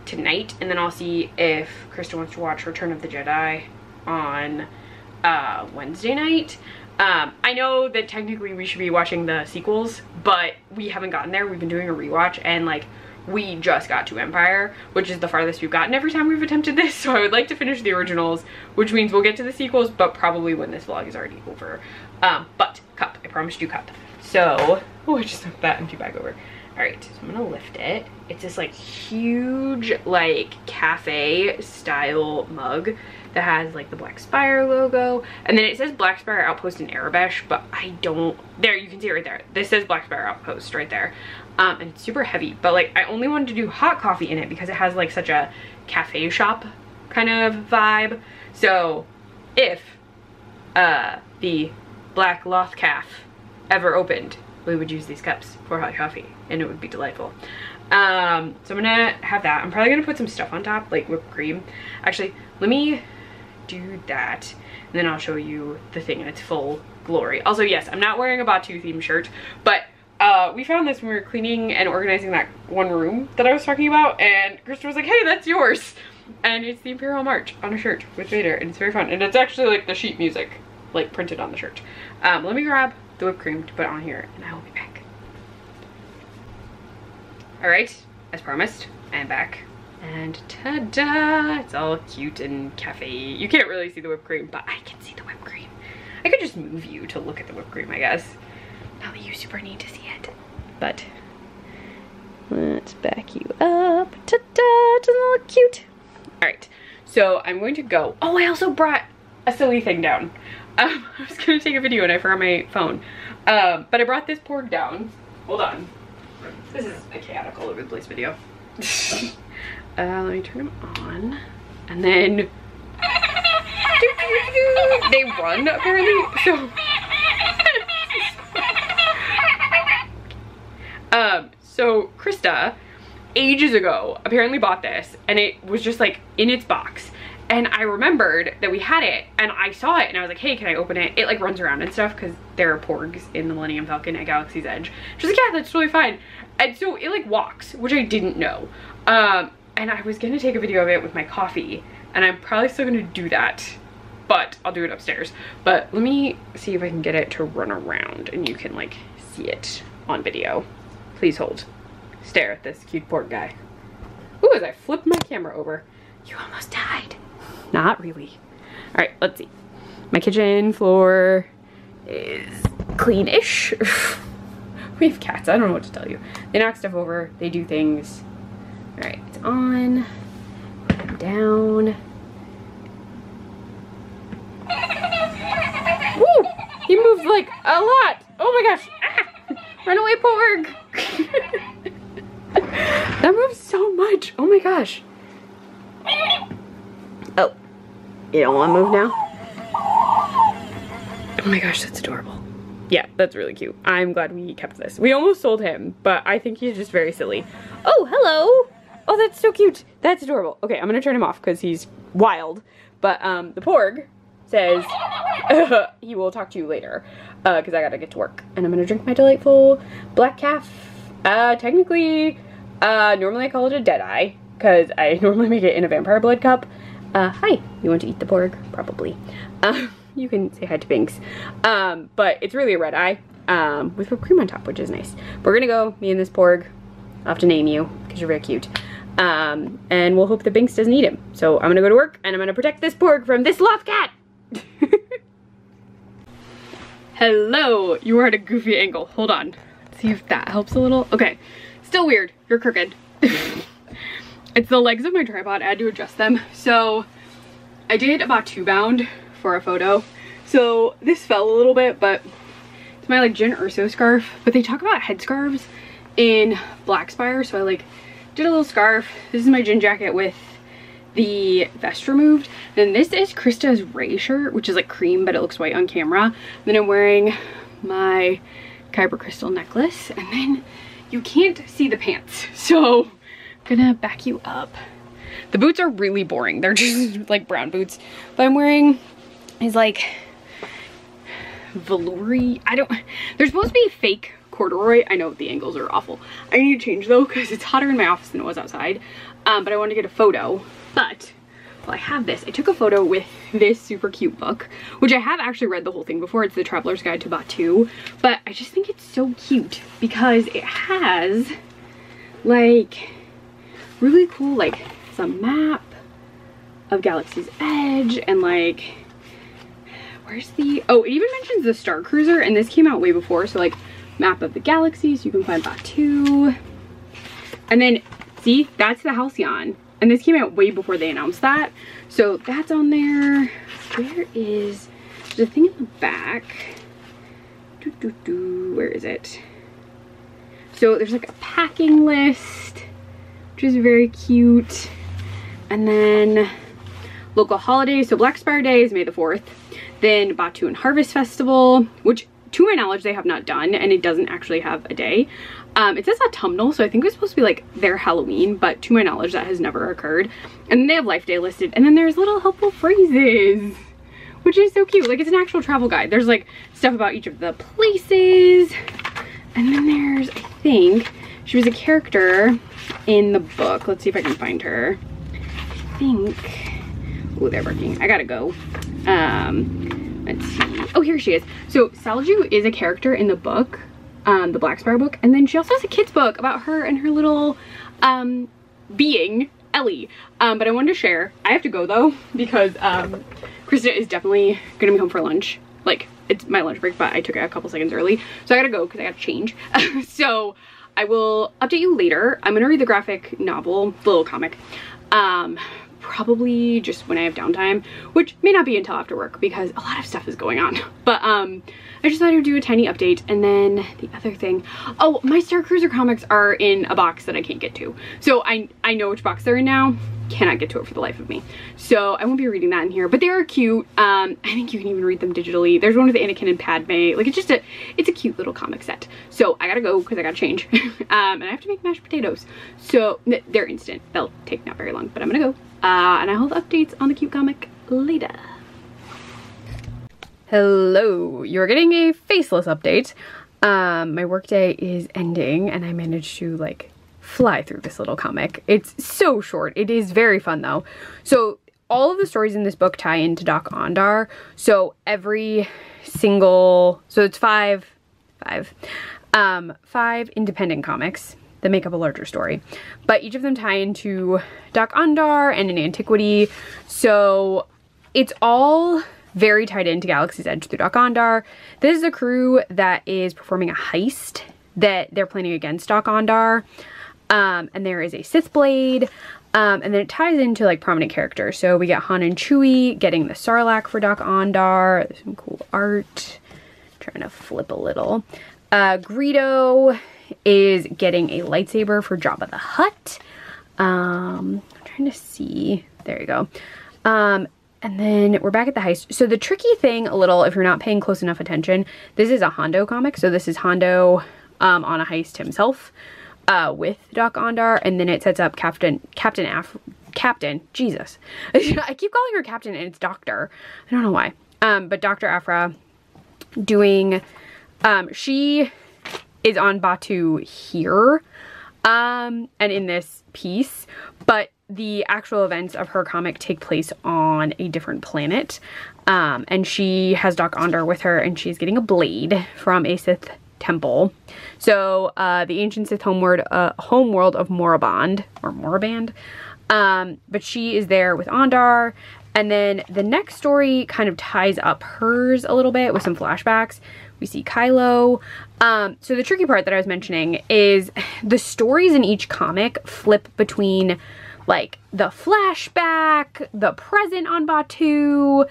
tonight, and then I'll see if Krista wants to watch Return of the Jedi on Wednesday night. I know that technically we should be watching the sequels, but we haven't gotten there. We've been doing a rewatch, and like, we just got to Empire, which is the farthest we've gotten every time we've attempted this, so I would like to finish the originals, which means we'll get to the sequels, but probably when this vlog is already over. But cup, I promised you cup. So, oh, I just knocked that empty bag over. All right, so I'm gonna lift it. It's this like huge like cafe style mug that has like the Black Spire logo, and then it says Black Spire Outpost in Arabish, but I don't, there, you can see it right there. This says Black Spire Outpost right there. And it's super heavy, but like, I only wanted to do hot coffee in it because it has like such a cafe shop kind of vibe. So if the Black Loth Calf ever opened, we would use these cups for hot coffee, and it would be delightful. So I'm gonna have that. I'm probably gonna put some stuff on top, like whipped cream. Actually, let me do that, and then I'll show you the thing in its full glory. Also, yes, I'm not wearing a Batu themed shirt, but we found this when we were cleaning and organizing that one room that I was talking about, and Krista was like, hey, that's yours. And it's the Imperial March on a shirt with Vader, and it's very fun. And it's actually like the sheet music, like printed on the shirt. Let me grab the whipped cream to put on here, and I will be back. All right, as promised, I am back. And ta-da, it's all cute and cafe. You can't really see the whipped cream, but I can see the whipped cream. I could just move you to look at the whipped cream, I guess. Not that you super need to see it, but let's back you up. Ta-da, doesn't it look cute? All right, so I'm going to go. Oh, I also brought a silly thing down. I was gonna take a video and I forgot my phone. But I brought this porg down. Hold on. This is a chaotic all over the place video. Let me turn them on. And then they run apparently. So Krista ages ago apparently bought this, and it was just like in its box, and I remembered that we had it, and I saw it and I was like, hey, can I open it? It like runs around and stuff because there are porgs in the Millennium Falcon at Galaxy's Edge. She's like, yeah, that's totally fine. And so it like walks, which I didn't know, and I was gonna take a video of it with my coffee, and I'm probably still gonna do that, but I'll do it upstairs. But let me see if I can get it to run around and you can like see it on video. Please hold. Stare at this cute porg guy. Ooh, as I flipped my camera over. You almost died. Not really. All right, let's see. My kitchen floor is clean-ish. We have cats, I don't know what to tell you. They knock stuff over, they do things. All right, it's on. Put them down. Woo! He moved like a lot. Oh my gosh. Ah! Run away, porg. That moves so much. Oh my gosh. Oh, you don't want to move now? Oh my gosh, that's adorable. Yeah, that's really cute. I'm glad we kept this. We almost sold him, but I think he's just very silly. Oh, hello. Oh, that's so cute. That's adorable. Okay, I'm gonna turn him off because he's wild. But the porg says he will talk to you later because I gotta get to work. And I'm gonna drink my delightful black calf. Technically, normally I call it a Deadeye because I normally make it in a vampire blood cup. Hi, you want to eat the porg? Probably. You can say hi to Binks. But it's really a red eye with whipped cream on top, which is nice. We're gonna go, me and this porg. I'll have to name you because you're very cute. And we'll hope that Binks doesn't eat him. So I'm gonna go to work and I'm gonna protect this porg from this loft cat. Hello, you are at a goofy angle. Hold on. Let's see if that helps a little. Okay, still weird. You're crooked. It's the legs of my tripod. I had to adjust them. So I did a Batu bound for a photo. So this fell a little bit, but it's my like Jyn Erso scarf. But they talk about headscarves in Black Spire, so I like did a little scarf. This is my Jyn jacket with the vest removed. Then this is Krista's Ray shirt, which is like cream, but it looks white on camera. Then I'm wearing my Kyber crystal necklace, and then you can't see the pants, so I'm gonna back you up. The boots are really boring. They're just like brown boots, but I'm wearing is like velour-y. They're supposed to be fake corduroy. I know the angles are awful. I need to change though because it's hotter in my office than it was outside. But I wanted to get a photo. But well, I have this. I took a photo with this super cute book, which I have actually read the whole thing before. It's the Traveler's Guide to Batu, but I just think it's so cute because it has like really cool, like it's a map of Galaxy's Edge, and like where's the, oh, it even mentions the Star Cruiser, and this came out way before, so like map of the galaxy, so you can find Batu. And then see, that's the Halcyon, and this came out way before they announced that, so that's on there. Where is, there's a thing in the back. Where is it? So there's like a packing list, which is very cute. And then local holidays, so Black Spire Day is May the 4th. Then Batu and Harvest Festival, which to my knowledge they have not done, and it doesn't actually have a day. It says autumnal, so I think it was supposed to be like their Halloween, but to my knowledge that has never occurred. And then they have Life Day listed, and then there's little helpful phrases, which is so cute. Like, it's an actual travel guide. There's like stuff about each of the places. And then there's, I think, she was a character in the book. Let's see if I can find her. I think, oh, they're working. I gotta go. Let's see. Oh, here she is. So Salju is a character in the book, the Black Spire book, and then she also has a kid's book about her and her little being, Ellie. But I wanted to share. I have to go though, because Krista is definitely gonna be home for lunch. Like, it's my lunch break, but I took it a couple seconds early, so I gotta go because I gotta change. So I will update you later. I'm gonna read the graphic novel, the little comic, probably just when I have downtime, which may not be until after work because a lot of stuff is going on. But I just thought I would do a tiny update. And then the other thing, oh, my Star Cruiser comics are in a box that I can't get to. So I know which box they're in now. Cannot get to it for the life of me. So I won't be reading that in here, but they are cute. I think you can even read them digitally. There's one with Anakin and Padme. Like, it's a cute little comic set. So I gotta go because I gotta change. And I have to make mashed potatoes. So they're instant. They'll take not very long, but I'm gonna go. And I'll have updates on the cute comic later. Hello, you're getting a faceless update. My workday is ending and I managed to like fly through this little comic. It's so short. It is very fun though. So all of the stories in this book tie into Doc Ondar. So every single, so it's five independent comics that make up a larger story, but each of them tie into Doc Ondar and an antiquity. So it's all very tied into Galaxy's Edge through Doc Ondar. This is a crew that is performing a heist that they're planning against Doc Ondar. And there is a Sith blade, and then it ties into like prominent characters. So we get Han and Chewie getting the Sarlacc for Doc Ondar. There's some cool art. Trying to flip a little. Greedo is getting a lightsaber for Jabba the Hutt. I'm trying to see. There you go. And then we're back at the heist. So the tricky thing a little, if you're not paying close enough attention, this is a Hondo comic. So this is Hondo on a heist himself. With Doc Ondar, and then it sets up Captain, Jesus. I keep calling her Captain and it's Doctor. I don't know why. But Doctor Aphra doing, she is on Batu here, and in this piece, but the actual events of her comic take place on a different planet, and she has Doc Ondar with her, and she's getting a blade from a Sith temple. So the ancient Sith homeworld of Moraband, but she is there with Ondar. And then the next story kind of ties up hers a little bit with some flashbacks. We see Kylo. So the tricky part that I was mentioning is the stories in each comic flip between like the flashback, the present on Batuu,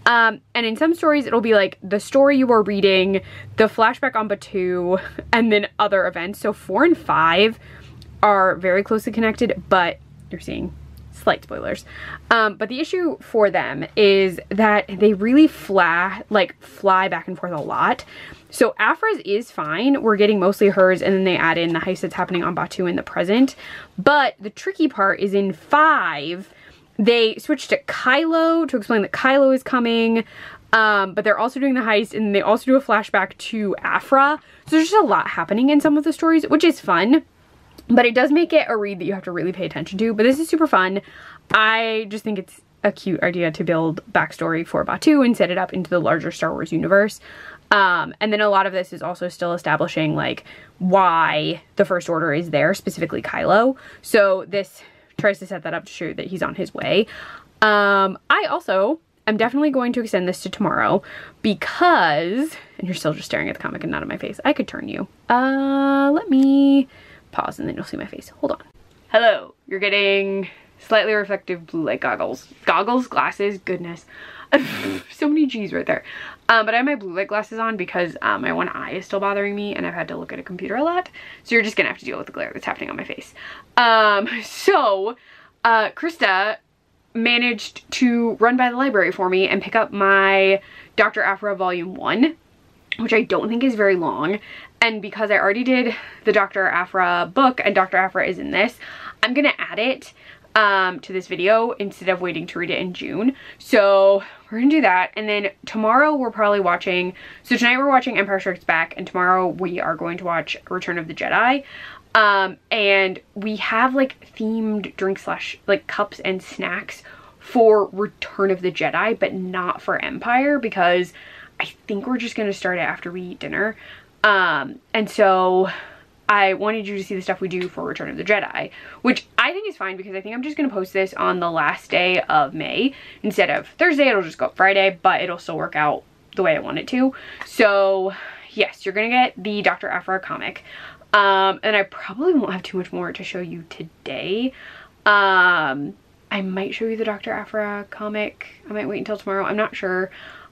and in some stories it'll be like the story you are reading, the flashback on Batuu, and then other events. So 4 and 5 are very closely connected, but you're seeing slight spoilers. But the issue for them is that they really fly back and forth a lot. So Aphra's is fine. We're getting mostly hers, and then they add in the heist that's happening on Batuu in the present. But the tricky part is in 5, they switched to Kylo to explain that Kylo is coming. But they're also doing the heist, and they also do a flashback to Aphra. So there's just a lot happening in some of the stories, which is fun. But it does make it a read that you have to really pay attention to. But this is super fun. I just think it's a cute idea to build backstory for Batuu and set it up into the larger Star Wars universe. And then a lot of this is also still establishing like why the First Order is there, specifically Kylo. So this tries to set that up to show that he's on his way. I also am definitely going to extend this to tomorrow because, and you're still just staring at the comic and not at my face. I could turn you. Let me pause and then you'll see my face. Hold on. Hello. You're getting slightly reflective blue light goggles. Glasses, goodness. So many G's right there. But I have my blue light glasses on because my one eye is still bothering me and I've had to look at a computer a lot. So you're just gonna have to deal with the glare that's happening on my face. Krista managed to run by the library for me and pick up my Doctor Aphra Volume 1, which I don't think is very long. And because I already did the Doctor Aphra book and Doctor Aphra is in this, I'm gonna add it to this video instead of waiting to read it in June. So we're gonna do that, and then tomorrow we're probably watching, so tonight we're watching Empire Strikes Back, and tomorrow we are going to watch Return of the Jedi. And we have like themed drinks / like cups and snacks for Return of the Jedi, but not for Empire, because I think we're just gonna start it after we eat dinner. And so I wanted you to see the stuff we do for Return of the Jedi, which I think is fine because I think I'm just going to post this on the last day of May. Instead of Thursday, it'll just go up Friday, but it'll still work out the way I want it to. So yes, you're going to get the Doctor Aphra comic. And I probably won't have too much more to show you today. I might show you the Doctor Aphra comic. I might wait until tomorrow. I'm not sure.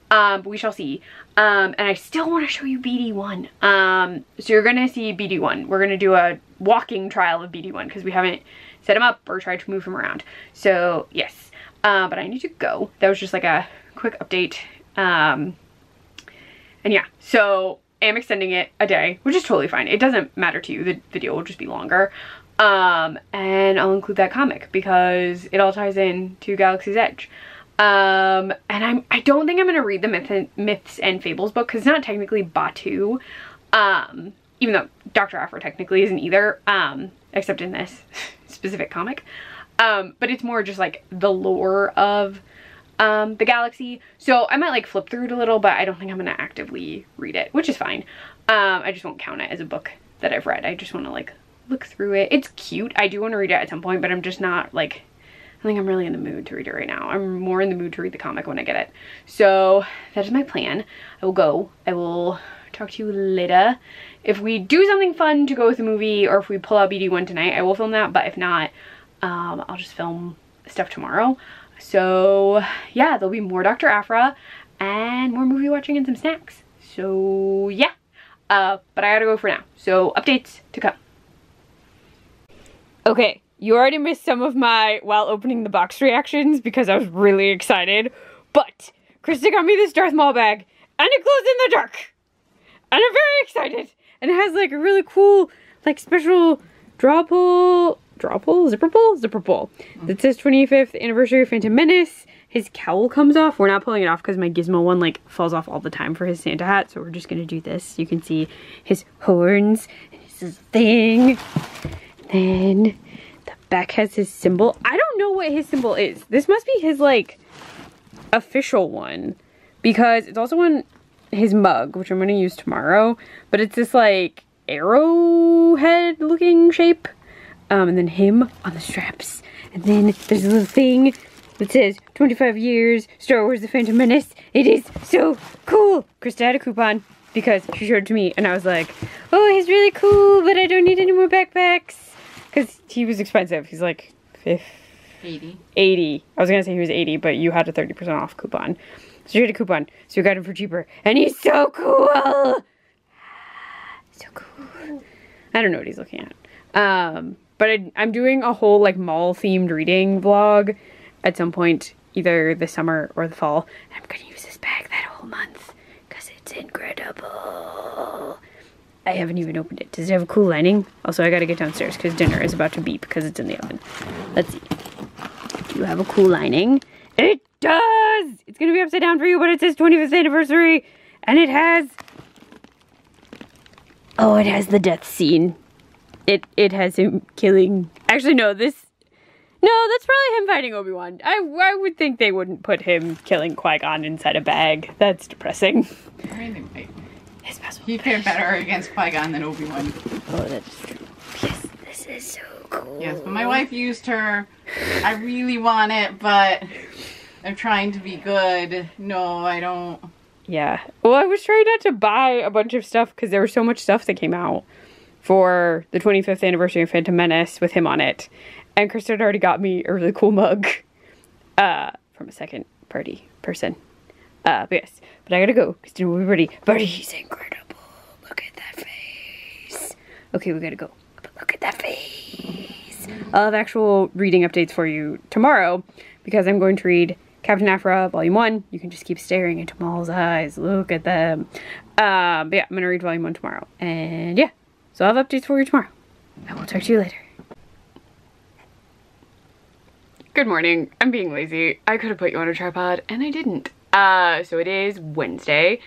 But we shall see. And I still want to show you BD1. So you're gonna see BD1. We're gonna do a walking trial of BD1 because we haven't set him up or tried to move him around. So yes, but I need to go. That was just like a quick update. And yeah, so I'm extending it a day, which is totally fine. It doesn't matter to you. The video will just be longer. And I'll include that comic because it all ties in to Galaxy's Edge. And I don't think I'm gonna read the Myths and Fables book because it's not technically Batuu, even though Doctor Aphra technically isn't either, except in this specific comic. But it's more just like the lore of the galaxy. So I might like flip through it a little, but I don't think I'm gonna actively read it, which is fine. I just won't count it as a book that I've read. I just want to like look through it. It's cute. I do want to read it at some point, but I'm just not like, I think I'm really in the mood to read it right now. I'm more in the mood to read the comic when I get it. So that is my plan. I will go. I will talk to you later. If we do something fun to go with the movie, or if we pull out BD1 tonight, I will film that. But if not, I'll just film stuff tomorrow. So yeah, there'll be more Doctor Aphra and more movie watching and some snacks. So yeah, but I gotta go for now. So updates to come. Okay. You already missed some of my while opening the box reactions because I was really excited. But Krista got me this Darth Maul bag and it glows in the dark. And I'm very excited. And it has like a really cool, like special zipper pull that says 25th anniversary of Phantom Menace. His cowl comes off. We're not pulling it off because my Gizmo one like falls off all the time for his Santa hat. So we're just gonna do this. You can see his horns and his thing. Then back has his symbol. I don't know what his symbol is. This must be his like official one because it's also on his mug, which I'm going to use tomorrow, but it's this like arrowhead looking shape. And then him on the straps. And then there's a little thing that says 25 years Star Wars The Phantom Menace. It is so cool. Krista had a coupon because she showed it to me and I was like, oh, he's really cool, but I don't need any more backpacks. Because he was expensive. He's like 80. 80. I was gonna say he was 80, but you had a 30% off coupon. So you had a coupon, so you got him for cheaper. And he's so cool! So cool. I don't know what he's looking at. But I'm doing a whole like mall-themed reading vlog at some point, either this summer or the fall. And I'm gonna use this bag that whole month, because it's incredible. I haven't even opened it. Does it have a cool lining? Also, I gotta get downstairs because dinner is about to beep because it's in the oven. Let's see. Do you have a cool lining? It does! It's gonna be upside down for you, but it says 25th anniversary. And it has... Oh, it has the death scene. It has him killing... Actually, no, this... No, that's probably him fighting Obi-Wan. I would think they wouldn't put him killing Qui-Gon inside a bag. That's depressing. I mean, they might. It's possible. He fared better against Qui-Gon than Obi-Wan. Oh, that's true. Yes, this is so cool. Yes, but my wife used her. I really want it, but I'm trying to be good. No, I don't. Yeah. Well, I was trying not to buy a bunch of stuff because there was so much stuff that came out for the 25th anniversary of Phantom Menace with him on it. And Krista had already got me a really cool mug from a second party person. But yes, but I gotta go because dinner will be ready. But he's incredible. Look at that face. Okay, we gotta go. But look at that face. I'll have actual reading updates for you tomorrow because I'm going to read Captain Aphra, Volume 1. You can just keep staring into Maul's eyes. Look at them. But yeah, I'm gonna read Volume 1 tomorrow. And yeah, so I'll have updates for you tomorrow. I will talk to you later. Good morning. I'm being lazy. I could have put you on a tripod and I didn't. So it is Wednesday.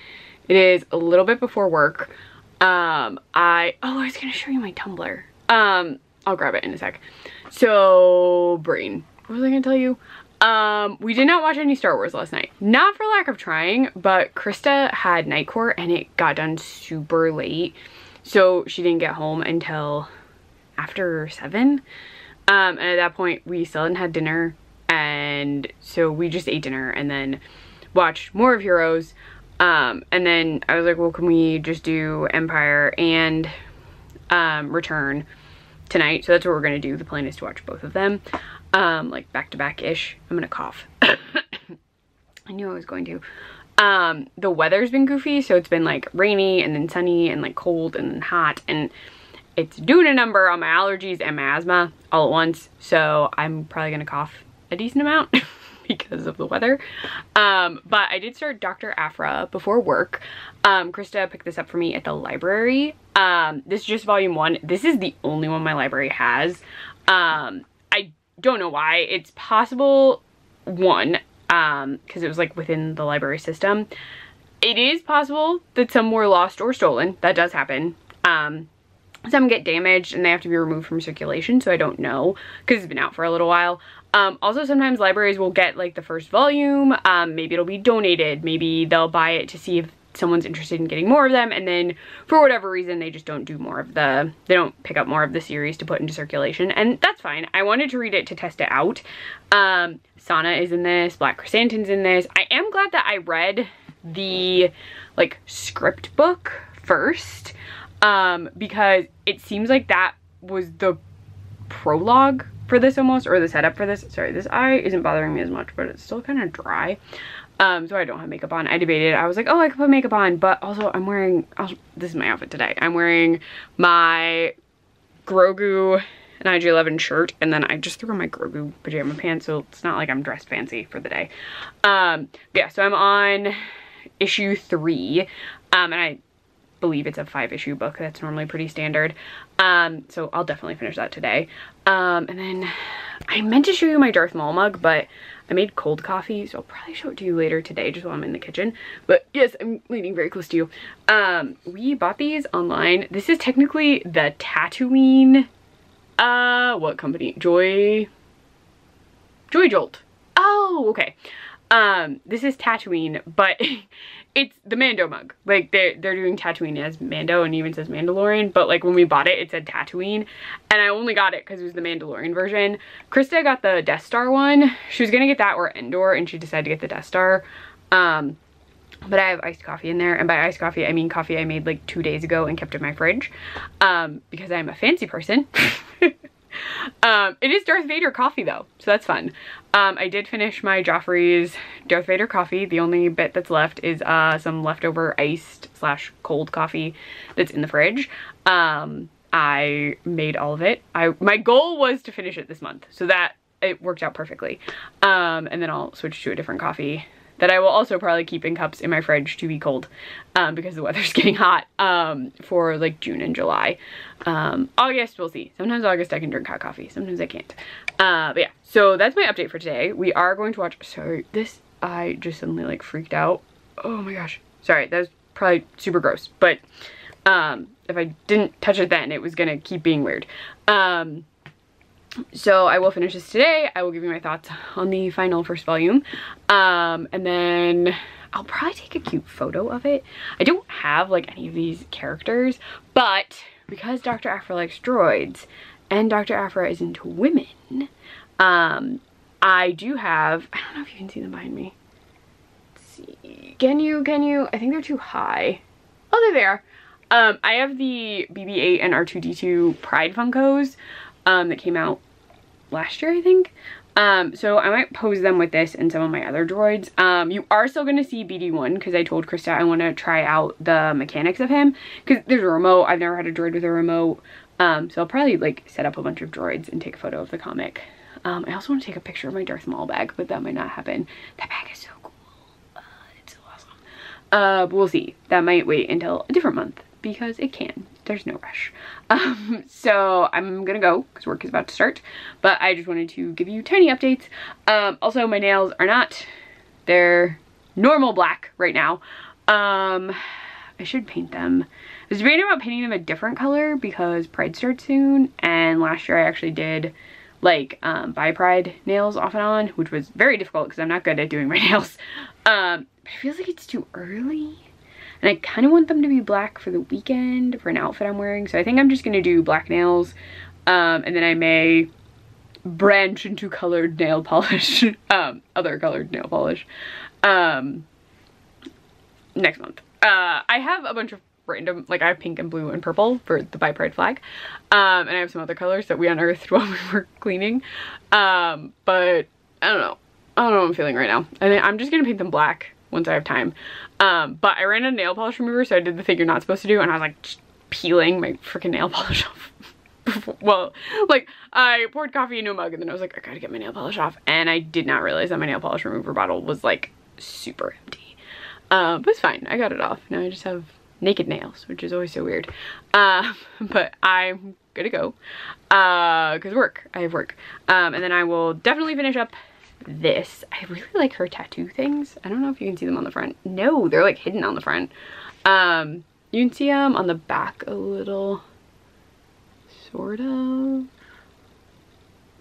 It is a little bit before work. I was gonna show you my Tumblr. I'll grab it in a sec. So, brain. What was I gonna tell you? We did not watch any Star Wars last night. Not for lack of trying, but Krista had night court and it got done super late. So she didn't get home until after 7. And at that point we still hadn't had dinner. And so we just ate dinner and then watched more of Heroes. And then I was like, well, can we just do Empire and Return tonight? So that's what we're gonna do. The plan is to watch both of them, like back to back-ish. I'm gonna cough. I knew I was going to. The weather's been goofy, so it's been like rainy and then sunny and like cold and then hot, and it's doing a number on my allergies and my asthma all at once. So I'm probably gonna cough a decent amount because of the weather. But I did start Doctor Aphra before work. Krista picked this up for me at the library. This is just volume 1. This is the only one my library has. I don't know why. It's possible, one, because it was like within the library system. It is possible that some were lost or stolen. That does happen. Some get damaged and they have to be removed from circulation, so I don't know because it's been out for a little while. Also, sometimes libraries will get like the first volume. Maybe it'll be donated. Maybe they'll buy it to see if someone's interested in getting more of them, and then for whatever reason they just don't do more of the, they don't pick up more of the series to put into circulation, and that's fine. I wanted to read it to test it out. Sana is in this, Black Chrysanthemum's in this. I am glad that I read the like script book first, because it seems like that was the prologue for this almost, or the setup for this. Sorry, this eye isn't bothering me as much, but it's still kind of dry. So I don't have makeup on. I debated. I was like, oh, I could put makeup on, but also I'm wearing, this is my outfit today. I'm wearing my Grogu and IG-11 shirt, and then I just threw on my Grogu pajama pants, so it's not like I'm dressed fancy for the day. Yeah, so I'm on issue 3, and I believe it's a 5-issue book. That's normally pretty standard. So I'll definitely finish that today. And then I meant to show you my Darth Maul mug, but I made cold coffee, so I'll probably show it to you later today just while I'm in the kitchen. But yes, I'm leaning very close to you. We bought these online. This is technically the Tatooine, what company? Joy Jolt. Oh, okay. This is Tatooine, but it's the Mando mug. Like they're doing Tatooine as Mando, and even says Mandalorian, but like when we bought it, it said Tatooine, and I only got it because it was the Mandalorian version. Krista got the Death Star one. She was gonna get that or Endor, and she decided to get the Death Star. But I have iced coffee in there, and by iced coffee I mean coffee I made like 2 days ago and kept in my fridge, because I'm a fancy person. It is Darth Vader coffee though, so that's fun. I did finish my Joffrey's Darth Vader coffee. The only bit that's left is some leftover iced / cold coffee that's in the fridge. I made all of it. My goal was to finish it this month, so that it worked out perfectly. And then I'll switch to a different coffee that I will also probably keep in cups in my fridge to be cold, because the weather's getting hot, for like June and July. August, we'll see. Sometimes August I can drink hot coffee, sometimes I can't. But yeah, so that's my update for today. We are going to watch, sorry, this, I just suddenly like freaked out. Oh my gosh. Sorry, that was probably super gross, but if I didn't touch it then, it was gonna keep being weird. So I will finish this today. I will give you my thoughts on the final first volume. And then I'll probably take a cute photo of it. I don't have like any of these characters, but because Dr. Aphra likes droids and Dr. Aphra is into women, I do have, I don't know if you can see them behind me. Let's see. Can you? I think they're too high. Oh, there they are. I have the BB-8 and R2-D2 Pride Funkos that came out last year, I think. So I might pose them with this and some of my other droids. You are still going to see BD1 because I told Krista I want to try out the mechanics of him because there's a remote. I've never had a droid with a remote. So I'll probably like set up a bunch of droids and take a photo of the comic. I also want to take a picture of my Darth Maul bag, but that might not happen. That bag is so cool. It's so awesome. But we'll see. That might wait until a different month because it can. There's no rush. So I'm gonna go because work is about to start, but I just wanted to give you tiny updates. Also my nails are not, they're normal black right now. I should paint them. I was debating about painting them a different color because Pride starts soon, and last year I actually did like by Pride nails off and on, which was very difficult because I'm not good at doing my nails. But it feels like it's too early. And I kind of want them to be black for the weekend for an outfit I'm wearing. So I think I'm just going to do black nails. And then I may branch into colored nail polish. Other colored nail polish. Next month. I have a bunch of random, like I have pink and blue and purple for the Bi Pride flag. And I have some other colors that we unearthed while we were cleaning. But I don't know. I don't know what I'm feeling right now. I think I'm just going to paint them black once I have time. But I ran a nail polish remover, so I did the thing you're not supposed to do, and I was like just peeling my freaking nail polish off. Well, like I poured coffee into a mug and then I was like, I gotta get my nail polish off, and I did not realize that my nail polish remover bottle was like super empty. But it's fine, I got it off. Now I just have naked nails, which is always so weird. But I'm gonna go because I have work. And then I will definitely finish up this. I really like her tattoo things. I don't know if you can see them on the front. No, they're like hidden on the front. You can see them on the back a little, sort of.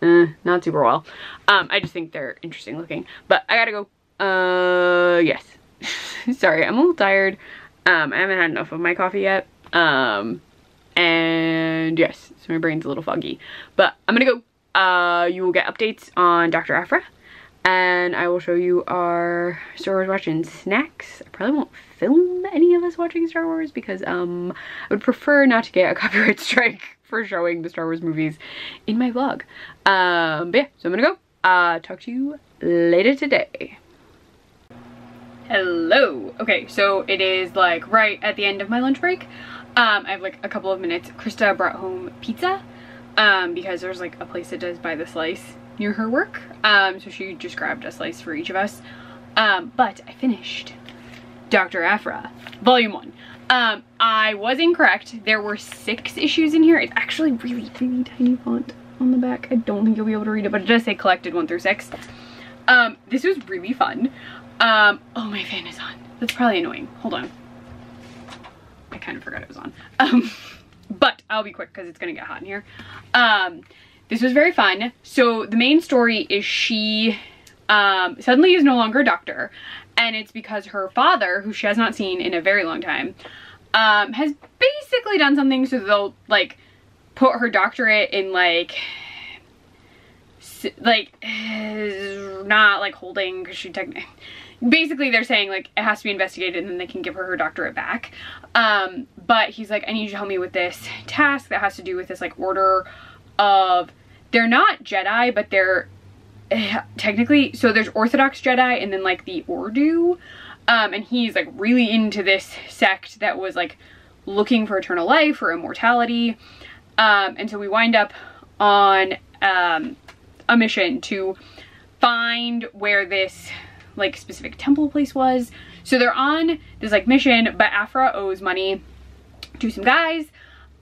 Not super well. I just think they're interesting looking, but I gotta go. Yes. Sorry, I'm a little tired. I haven't had enough of my coffee yet. And yes, so my brain's a little foggy, but I'm gonna go. You will get updates on Doctor Aphra, and I will show you our Star Wars watching snacks. I probably won't film any of us watching Star Wars because I would prefer not to get a copyright strike for showing the Star Wars movies in my vlog. But yeah, so I'm gonna go. Talk to you later today. Hello. Okay, so it is like right at the end of my lunch break. I have like a couple of minutes. Krista brought home pizza because there's like a place that does by the slice near her work. So she just grabbed a slice for each of us. But I finished Doctor Aphra, Volume 1. I was incorrect. There were 6 issues in here. It's actually really, really tiny font on the back. I don't think you'll be able to read it, but it does say collected 1 through 6. This was really fun. Oh, my fan is on. That's probably annoying. Hold on. I kind of forgot it was on. But I'll be quick because it's gonna get hot in here. This was very fun. So the main story is she suddenly is no longer a doctor, and it's because her father, who she has not seen in a very long time, has basically done something so they'll like put her doctorate in like not like holding, because she technically, basically they're saying like it has to be investigated and then they can give her doctorate back. But he's like, I need you to help me with this task that has to do with this like order of they're not Jedi, but they're technically, so there's Orthodox Jedi and then like the Ordu, and he's like really into this sect that was like looking for eternal life or immortality, and so we wind up on a mission to find where this like specific temple place was. So they're on this like mission, but Aphra owes money to some guys,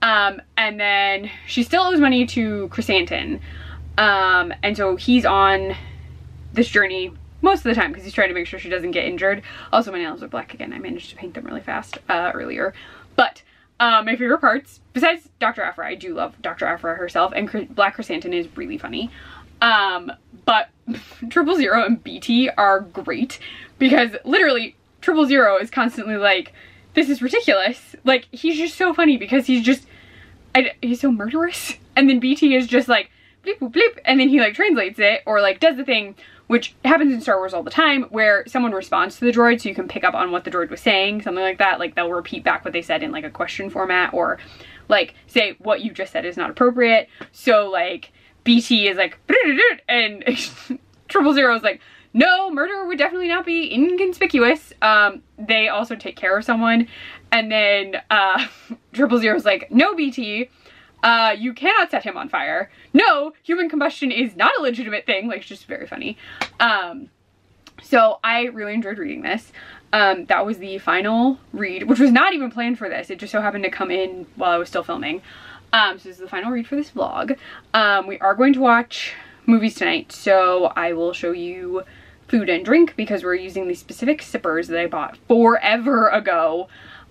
and then she still owes money to Chrysanthemum, and so he's on this journey most of the time because he's trying to make sure she doesn't get injured. Also, my nails are black again. I managed to paint them really fast earlier. But my favorite parts, besides Doctor Aphra, I do love Doctor Aphra herself, and Black Chrysanthemum is really funny. But 000 and BT are great because literally 000 is constantly like, this is ridiculous. Like, he's just so funny because he's so murderous. And then BT is just like, bleep, boop, bleep. And then he like translates it or like does the thing, which happens in Star Wars all the time, where someone responds to the droid so you can pick up on what the droid was saying, something like that. Like they'll repeat back what they said in like a question format, or like say what you just said is not appropriate. So like BT is like, and 000 is like, no, murder would definitely not be inconspicuous. They also take care of someone. And then 000 is like, no, BT, you cannot set him on fire. No, human combustion is not a legitimate thing. Like, it's just very funny. So I really enjoyed reading this. That was the final read, which was not even planned for this. It just so happened to come in while I was still filming. So this is the final read for this vlog. We are going to watch movies tonight, so I will show you food and drink because we're using these specific sippers that I bought forever ago,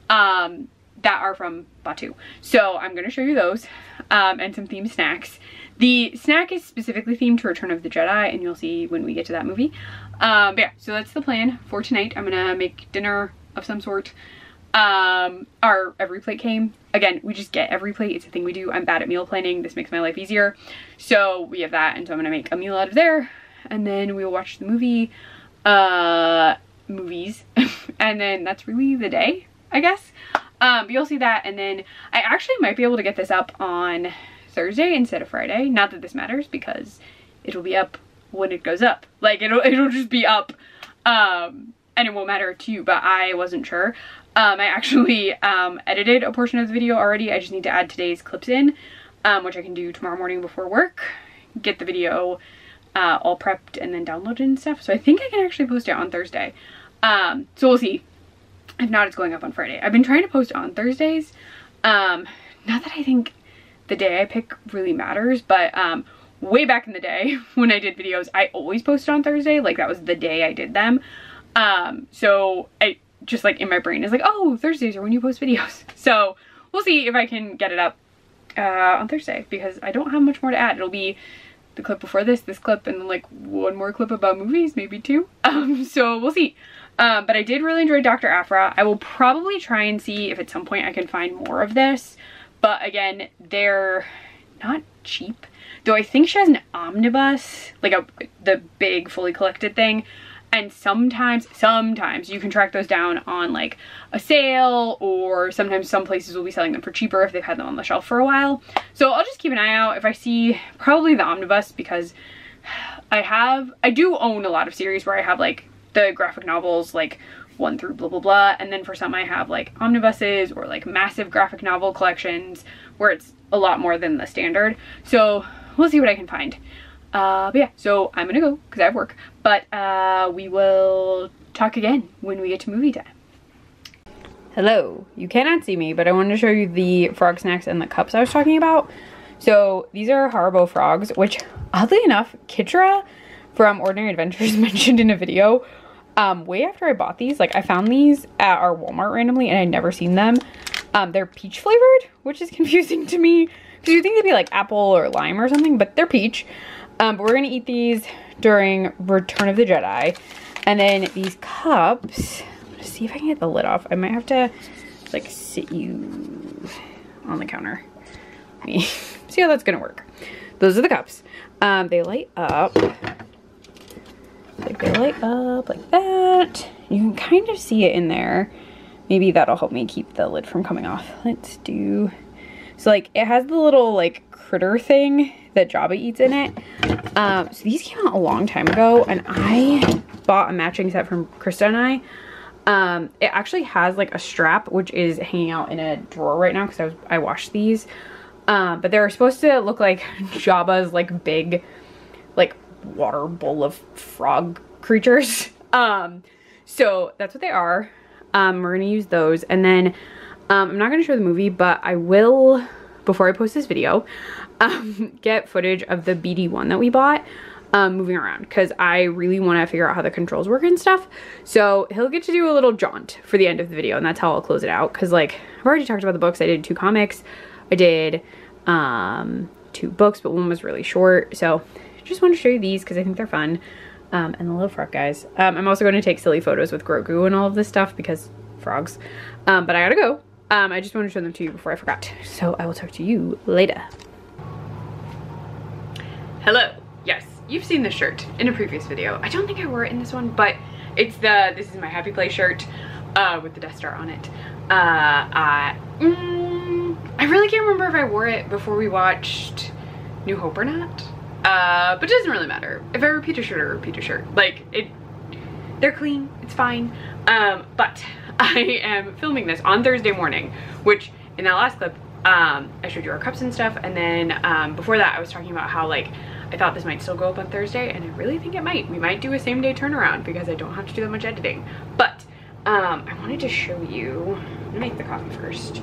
that are from Batu. So I'm going to show you those, and some themed snacks. The snack is specifically themed to Return of the Jedi, and you'll see when we get to that movie. But yeah, so that's the plan for tonight. I'm gonna make dinner of some sort. Our every plate came. Again, we just get every plate. It's a thing we do. I'm bad at meal planning. This makes my life easier. So we have that, and so I'm gonna make a meal out of there, and then we will watch the movies, and then that's really the day, I guess. But you'll see that, and then I actually might be able to get this up on Thursday instead of Friday. Not that this matters because it'll be up when it goes up. Like it'll just be up, and it won't matter to you, but I wasn't sure. I actually edited a portion of the video already. I just need to add today's clips in, which I can do tomorrow morning before work, get the video all prepped and then downloaded and stuff. So I think I can actually post it on Thursday. So we'll see. If not, it's going up on Friday. I've been trying to post on Thursdays. Not that I think the day I pick really matters, but way back in the day when I did videos, I always posted on Thursday. Like that was the day I did them. So I just like in my brain is like, oh, Thursdays are when you post videos. So we'll see if I can get it up on Thursday because I don't have much more to add. It'll be the clip before this clip, and then like one more clip about movies, maybe two. So we'll see. But I did really enjoy Doctor Aphra. I will probably try and see if at some point I can find more of this. But again, they're not cheap. Though I think she has an omnibus, like the big fully collected thing. And sometimes you can track those down on like a sale, or sometimes some places will be selling them for cheaper if they've had them on the shelf for a while. So I'll just keep an eye out if I see probably the omnibus, because I do own a lot of series where I have like the graphic novels like 1 through blah blah blah, and then for some I have like omnibuses or like massive graphic novel collections where it's a lot more than the standard. So we'll see what I can find. But yeah, so I'm gonna go because I have work, but we will talk again when we get to movie time. Hello, you cannot see me, but I wanted to show you the frog snacks and the cups I was talking about. So these are Haribo frogs, which oddly enough, Kitra from Ordinary Adventures mentioned in a video way after I bought these. Like I found these at our Walmart randomly and I'd never seen them. They're peach flavored, which is confusing to me because you think they'd be like apple or lime or something, but they're peach. But we're gonna eat these during Return of the Jedi. And then these cups, I'm gonna see if I can get the lid off. I might have to like sit you on the counter. Let me see how that's gonna work. Those are the cups. They light up. Like they light up like that. You can kind of see it in there. Maybe that'll help me keep the lid from coming off. Let's do So like it has the little like critter thing that Jabba eats in it. So these came out a long time ago, and I bought a matching set from Krista and I. It actually has like a strap, which is hanging out in a drawer right now because I washed these. But they're supposed to look like Jabba's like big like water bowl of frog creatures. So that's what they are. We're gonna use those, and then I'm not gonna show the movie, but I will, before I post this video, get footage of the BD1 that we bought moving around, because I really want to figure out how the controls work and stuff. So he'll get to do a little jaunt for the end of the video, and that's how I'll close it out, because like I've already talked about the books. I did 2 comics, I did 2 books, but one was really short. So just want to show you these because I think they're fun. And the little frog guys. I'm also going to take silly photos with Grogu and all of this stuff because frogs. But I gotta go. I just want to show them to you before I forgot. So I will talk to you later. Hello. Yes, you've seen this shirt in a previous video. I don't think I wore it in this one, but it's this is my Happy Place shirt with the Death Star on it. I really can't remember if I wore it before we watched New Hope or not. But it doesn't really matter. If I repeat a shirt, I repeat a shirt. Like, they're clean, it's fine. But I am filming this on Thursday morning, which in that last clip, I showed you our cups and stuff. And then before that, I was talking about how like, I thought this might still go up on Thursday, and I really think it might. We might do a same day turnaround because I don't have to do that much editing. But I wanted to show you, I'm gonna make the coffee first.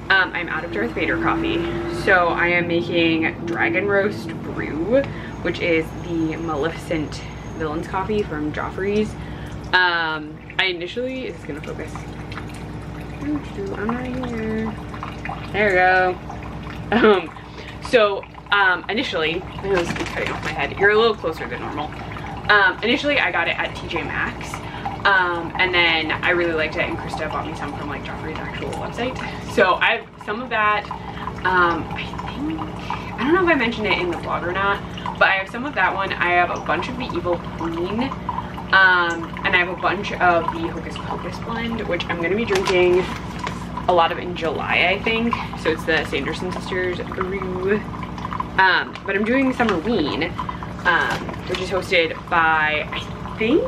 I'm out of Darth Vader coffee, so I am making Dragon Roast Brew, which is the Maleficent Villains coffee from Joffrey's. I initially, is this gonna focus? I'm not here. There we go. Initially, I know this is cutting off my head. You're a little closer than normal. Initially, I got it at TJ Maxx. And then I really liked it, and Krista bought me some from like Joffrey's actual website. So I have some of that. I don't know if I mentioned it in the vlog or not, but I have some of that one. I have a bunch of the Evil Queen, and I have a bunch of the Hocus Pocus blend, which I'm gonna be drinking a lot of in July, I think. So it's the Sanderson Sisters brew. But I'm doing Summerween, which is hosted by, I think,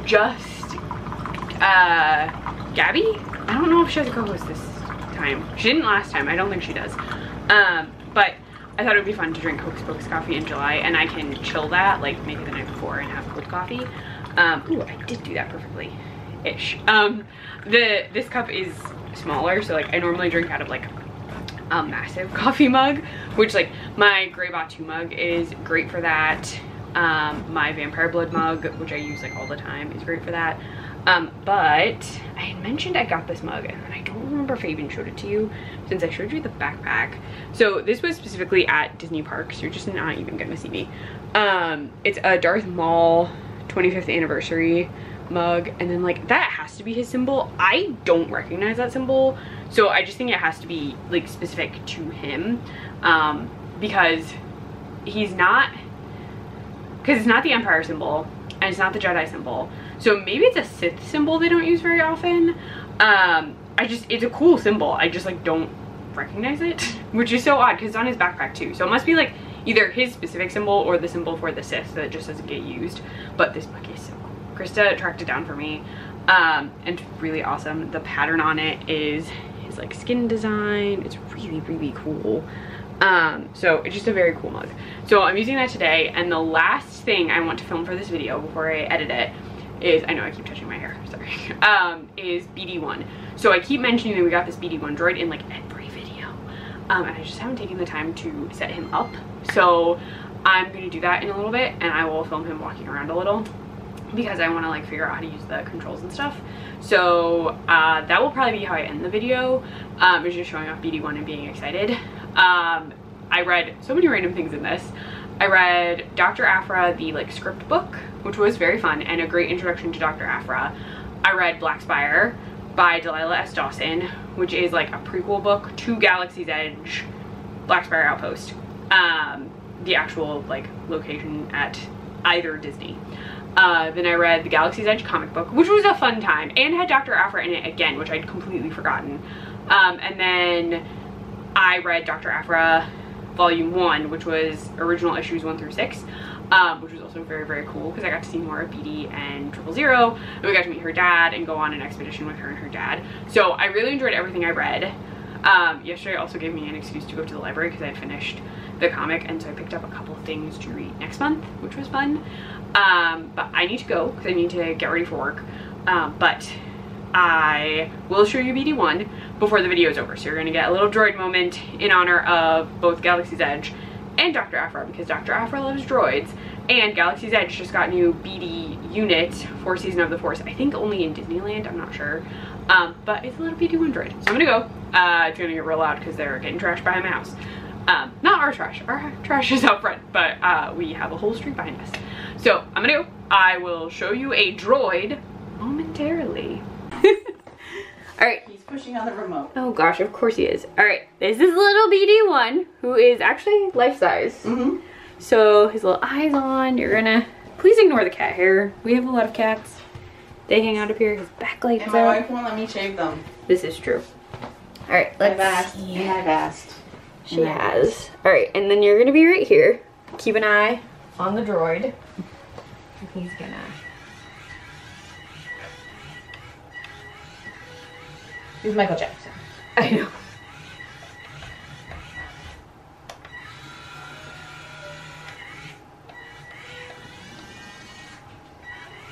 just Gabby. I don't know if she has a co-host this time. She didn't last time. I don't think she does. But I thought it would be fun to drink Hocus Pocus coffee in July, and I can chill that, like maybe the night before, and have cold coffee. Ooh, I did do that perfectly ish. This cup is smaller, so like I normally drink out of like a massive coffee mug, which like my Grey Batu mug is great for that. My Vampire Blood mug, which I use like all the time, is great for that. But I had mentioned I got this mug, and then I don't remember if I even showed it to you since I showed you the backpack. So this was specifically at Disney Parks. You're just not even gonna see me. It's a Darth Maul 25th anniversary mug, and then like that has to be his symbol. I don't recognize that symbol, so I just think it has to be like specific to him, because it's not the Empire symbol, and it's not the Jedi symbol. So maybe it's a Sith symbol they don't use very often. It's a cool symbol. I just like don't recognize it, which is so odd because it's on his backpack too. So it must be like either his specific symbol or the symbol for the Sith that just doesn't get used. But this book is so cool. Krista tracked it down for me, and it's really awesome. The pattern on it is his like skin design. It's really, really cool. So it's just a very cool mug. So I'm using that today, and the last thing I want to film for this video before I edit it is, I know I keep touching my hair, sorry, is BD1. So I keep mentioning that we got this BD1 droid in like every video, and I just haven't taken the time to set him up. So I'm gonna do that in a little bit, and I will film him walking around a little because I want to like figure out how to use the controls and stuff. So that will probably be how I end the video. Is just showing off BD1 and being excited. I read so many random things in this. I read Doctor Aphra, the like script book, which was very fun and a great introduction to Doctor Aphra. I read Black Spire by Delilah S. Dawson, which is like a prequel book to Galaxy's Edge, Black Spire Outpost. The actual like location at either Disney. Then I read the Galaxy's Edge comic book, which was a fun time and had Doctor Aphra in it again, which I'd completely forgotten. And then I read Doctor Aphra Volume 1, which was original issues 1 through 6, which was also very, very cool because I got to see more of BD and 000, and we got to meet her dad and go on an expedition with her and her dad. So I really enjoyed everything I read. Yesterday also gave me an excuse to go to the library because I had finished the comic, and so I picked up a couple of things to read next month, which was fun. But I need to go because I need to get ready for work. But I will show you BD1 before the video is over, so you're gonna get a little droid moment in honor of both Galaxy's Edge and Doctor Aphra, because Doctor Aphra loves droids, and Galaxy's Edge just got new BD unit for Season of the Force. I think only in Disneyland, I'm not sure. But it's a little BD1 droid. So I'm gonna go. It's gonna get real loud because they're getting trashed behind my house. Not our trash is out front, but we have a whole street behind us. So I'm gonna go. I will show you a droid momentarily. All right. He's pushing on the remote. Oh gosh, of course he is. All right, this is little BD1, who is actually life-size. So his little eyes on. You're gonna, please ignore the cat hair. We have a lot of cats. They hang out up here. His back lights And my out. wife won't let me shave them. This is true. All right, let's see. I've asked. She has. All right, and then you're gonna be right here. Keep an eye on the droid. He's gonna. He's Michael Jackson. I know.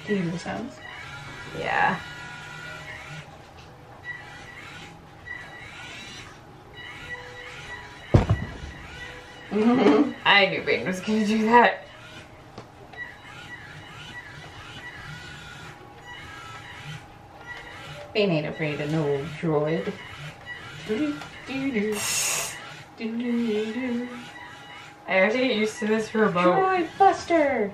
Do you hear the sounds? Yeah. I knew Bane was gonna do that. Bane ain't afraid of no droid. I have to get used to this remote. Droid Buster!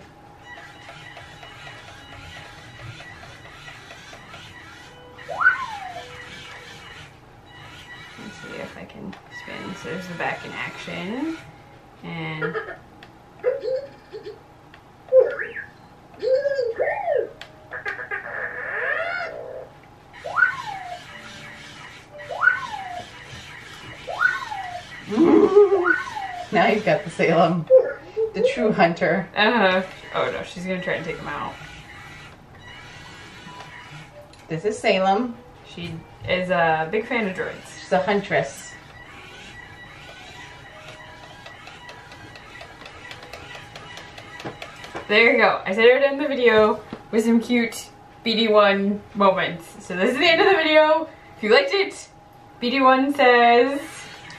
Let's see if I can spin. So there's the back in action. And Now you've got the Salem. The true hunter. oh no, she's gonna try and take him out. This is Salem. She is a big fan of droids. She's a huntress. There you go. I said it in the video with some cute BD1 moments. So this is the end of the video. If you liked it, BD1 says...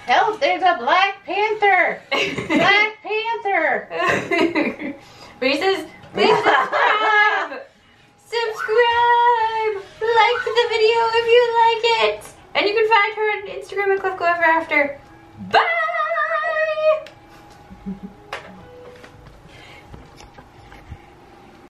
Help, there's a Black Panther! Black Panther! But he says, please subscribe! Subscribe! Like the video if you like it! And you can find her on Instagram at Doctor Aphra. Bye!